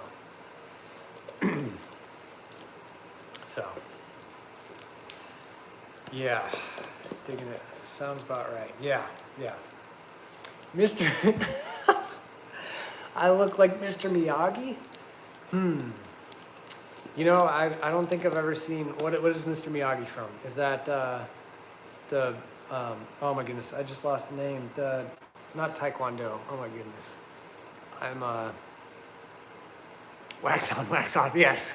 So, yeah, digging it. Sounds about right. Yeah. Mr. I look like Mr. Miyagi? You know, I don't think I've ever seen, what is Mr. Miyagi from? Is that oh my goodness, I just lost the name. Not Taekwondo, oh my goodness. I'm, wax on, yes.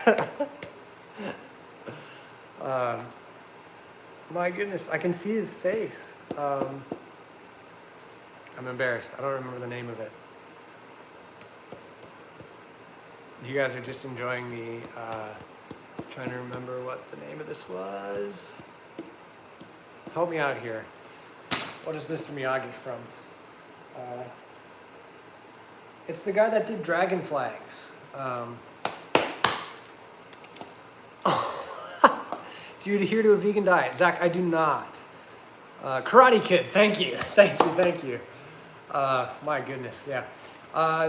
My goodness, I can see his face. I'm embarrassed. I don't remember the name of it. You guys are just enjoying me trying to remember what the name of this was. Help me out here. What is Mr. Miyagi from? It's the guy that did Dragon Flags. Do you adhere to a vegan diet? Zach, I do not. Karate Kid, thank you. My goodness, yeah.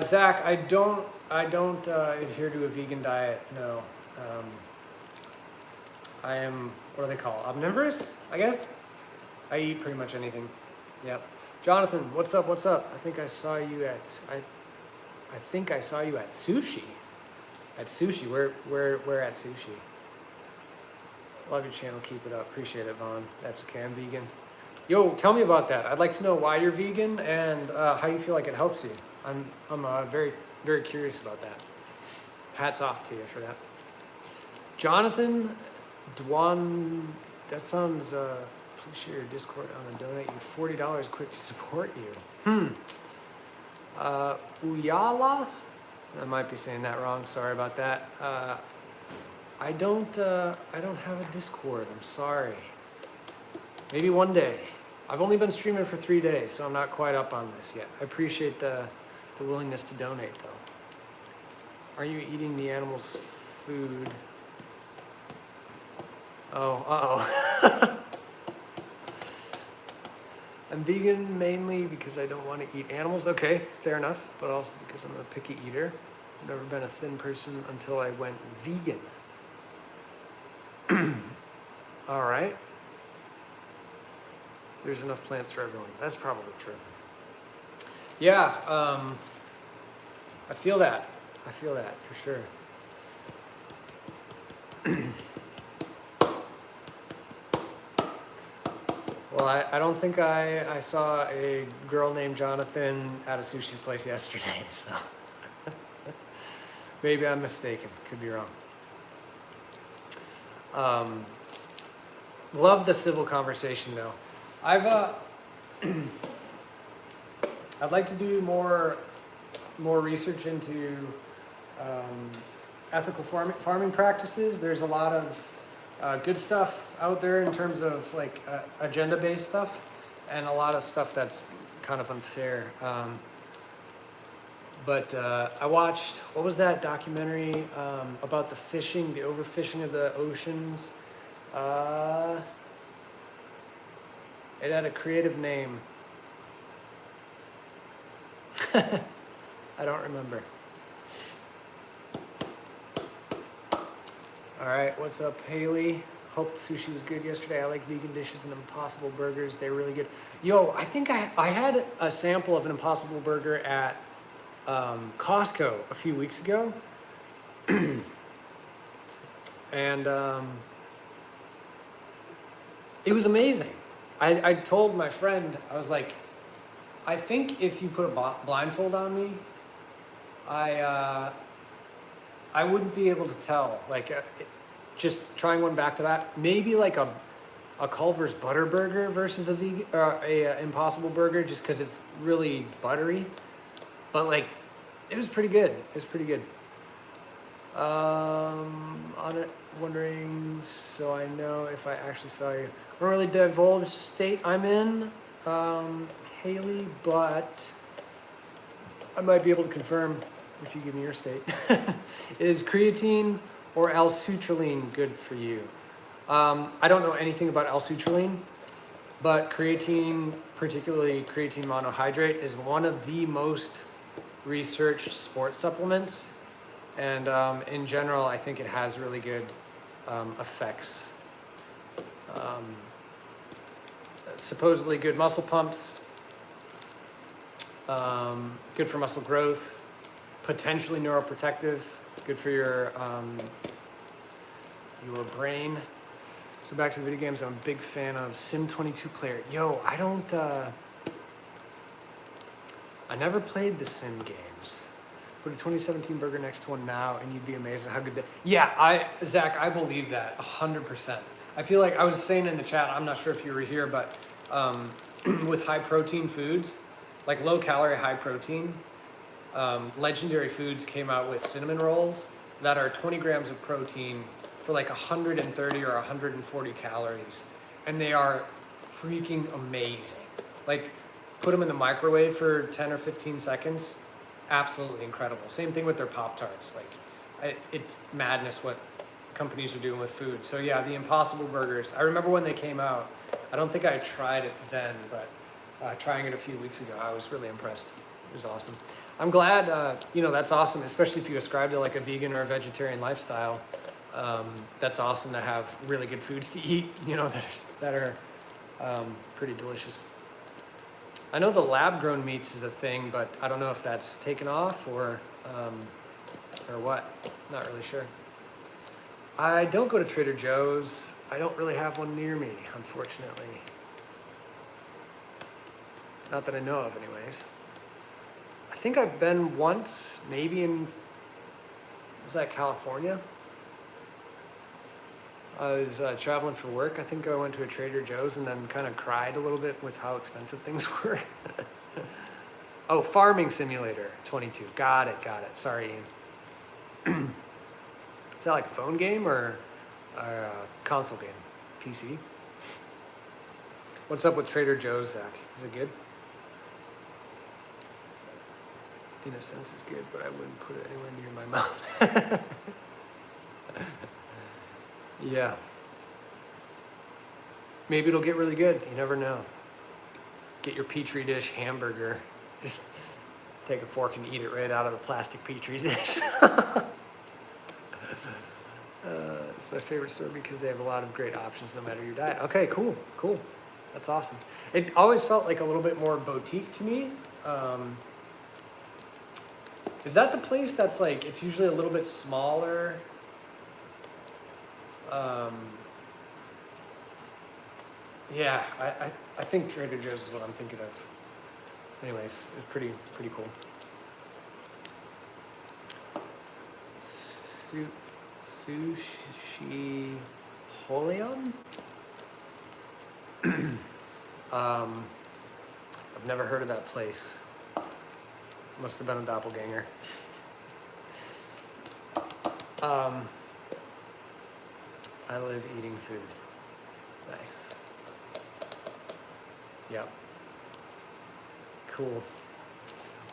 Zach, I don't adhere to a vegan diet, no. I am, what do they call it? Omnivorous, I guess? I eat pretty much anything, yep. Jonathan, what's up? I think I saw you at sushi. At sushi, where at sushi? Love your channel, keep it up. Appreciate it, Vaughn. That's okay, I'm vegan. Yo, tell me about that. I'd like to know why you're vegan and how you feel like it helps you. I'm very, very curious about that. Hats off to you for that. Jonathan Dwan, that sounds, please share your Discord. I'm gonna donate you $40 quick to support you. Uyala? I might be saying that wrong, sorry about that. I don't have a Discord, I'm sorry. Maybe one day. I've only been streaming for 3 days, so I'm not quite up on this yet. I appreciate the willingness to donate, though. Are you eating the animal's food? Oh, uh-oh. I'm vegan mainly because I don't want to eat animals. Okay, fair enough, but also because I'm a picky eater. I've never been a thin person until I went vegan. All right. There's enough plants for everyone. That's probably true. Yeah, I feel that. For sure. Well, I don't think I saw a girl named Jonathan at a sushi place yesterday, so maybe I'm mistaken. Could be wrong. Love the civil conversation, though. I'd like to do more research into ethical farming practices. There's a lot of good stuff out there in terms of like agenda-based stuff, and a lot of stuff that's kind of unfair. But I watched, what was that documentary about the fishing, the overfishing of the oceans? It had a creative name. I don't remember. All right, what's up, Haley? Hope the sushi was good yesterday. I like vegan dishes and Impossible burgers. They're really good. Yo, I think I had a sample of an Impossible burger at Costco a few weeks ago. And it was amazing. I told my friend, I was like, I think if you put a blindfold on me, I wouldn't be able to tell. Like, just trying one back to back, maybe like a Culver's butter burger versus a Impossible burger, just because it's really buttery. But like, it was pretty good. It was pretty good. On it, wondering, so I know if I actually saw you. I don't really divulge state I'm in, Haley, but I might be able to confirm if you give me your state. Is creatine or L-sutralline good for you? I don't know anything about L-sutralline, but creatine, particularly creatine monohydrate, is one of the most researched sports supplements. And in general, I think it has really good effects. Supposedly good muscle pumps, good for muscle growth, potentially neuroprotective, good for your brain. So back to the video games, I'm a big fan of Sim 22 player. Yo, I never played the Sim games. Put a 2017 burger next to one now and you'd be amazed at how good yeah, Zach, I believe that 100%. I feel like I was saying in the chat, I'm not sure if you were here, but with high protein foods, like low calorie, high protein, Legendary Foods came out with cinnamon rolls that are 20 grams of protein for like 130 or 140 calories. And they are freaking amazing. Like, put them in the microwave for 10 or 15 seconds. Absolutely incredible. Same thing with their Pop-Tarts. Like, it's madness what companies are doing with food. So yeah, the Impossible Burgers. I remember when they came out. I don't think I tried it then, but trying it a few weeks ago, I was really impressed. It was awesome. I'm glad, you know, that's awesome, especially if you ascribe to like a vegan or a vegetarian lifestyle. That's awesome to have really good foods to eat, you know, that are pretty delicious. I know the lab-grown meats is a thing, but I don't know if that's taken off or what. Not really sure. I don't go to Trader Joe's. I don't really have one near me, unfortunately. Not that I know of, anyways. I think I've been once, maybe was that California? I was traveling for work. I think I went to a Trader Joe's and then kind of cried a little bit with how expensive things were. Oh, Farming Simulator 22. Got it. Sorry, Ian. Is that like a phone game or a console game? PC? What's up with Trader Joe's, Zach? Is it good? In a sense, it's good, but I wouldn't put it anywhere near my mouth. Yeah. Maybe it'll get really good. You never know. Get your Petri dish hamburger. Just take a fork and eat it right out of the plastic Petri dish. It's my favorite store because they have a lot of great options no matter your diet. Okay, cool. That's awesome. It always felt like a little bit more boutique to me. Is that the place that's like, it's usually a little bit smaller? Yeah, I think Trader Joe's is what I'm thinking of. Anyways, it's pretty cool. Sushi Holion? I've never heard of that place. Must have been a doppelganger. I live eating food. Nice. Yep. Cool.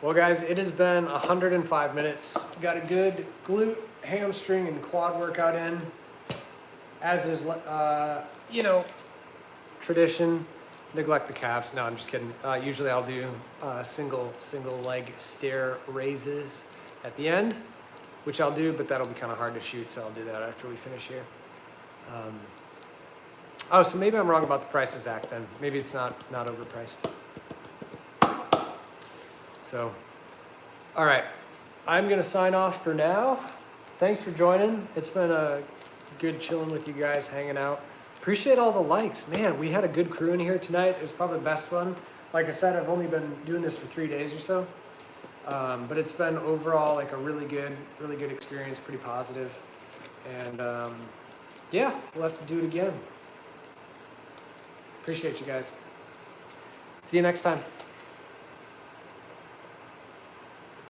Well, guys, it has been 105 minutes. Got a good glute, hamstring, and quad workout in. As is, you know, tradition. Neglect the calves. No, I'm just kidding. Usually I'll do single leg stair raises at the end, which I'll do, but that'll be kind of hard to shoot, so I'll do that after we finish here. Oh, so maybe I'm wrong about the prices, Zach, then. Maybe it's not overpriced. So, all right. I'm going to sign off for now. Thanks for joining. It's been a good chilling with you guys, hanging out. Appreciate all the likes. Man, we had a good crew in here tonight. It was probably the best one. Like I said, I've only been doing this for 3 days or so. But it's been overall like a really good experience, pretty positive. And yeah, we'll have to do it again. Appreciate you guys. See you next time.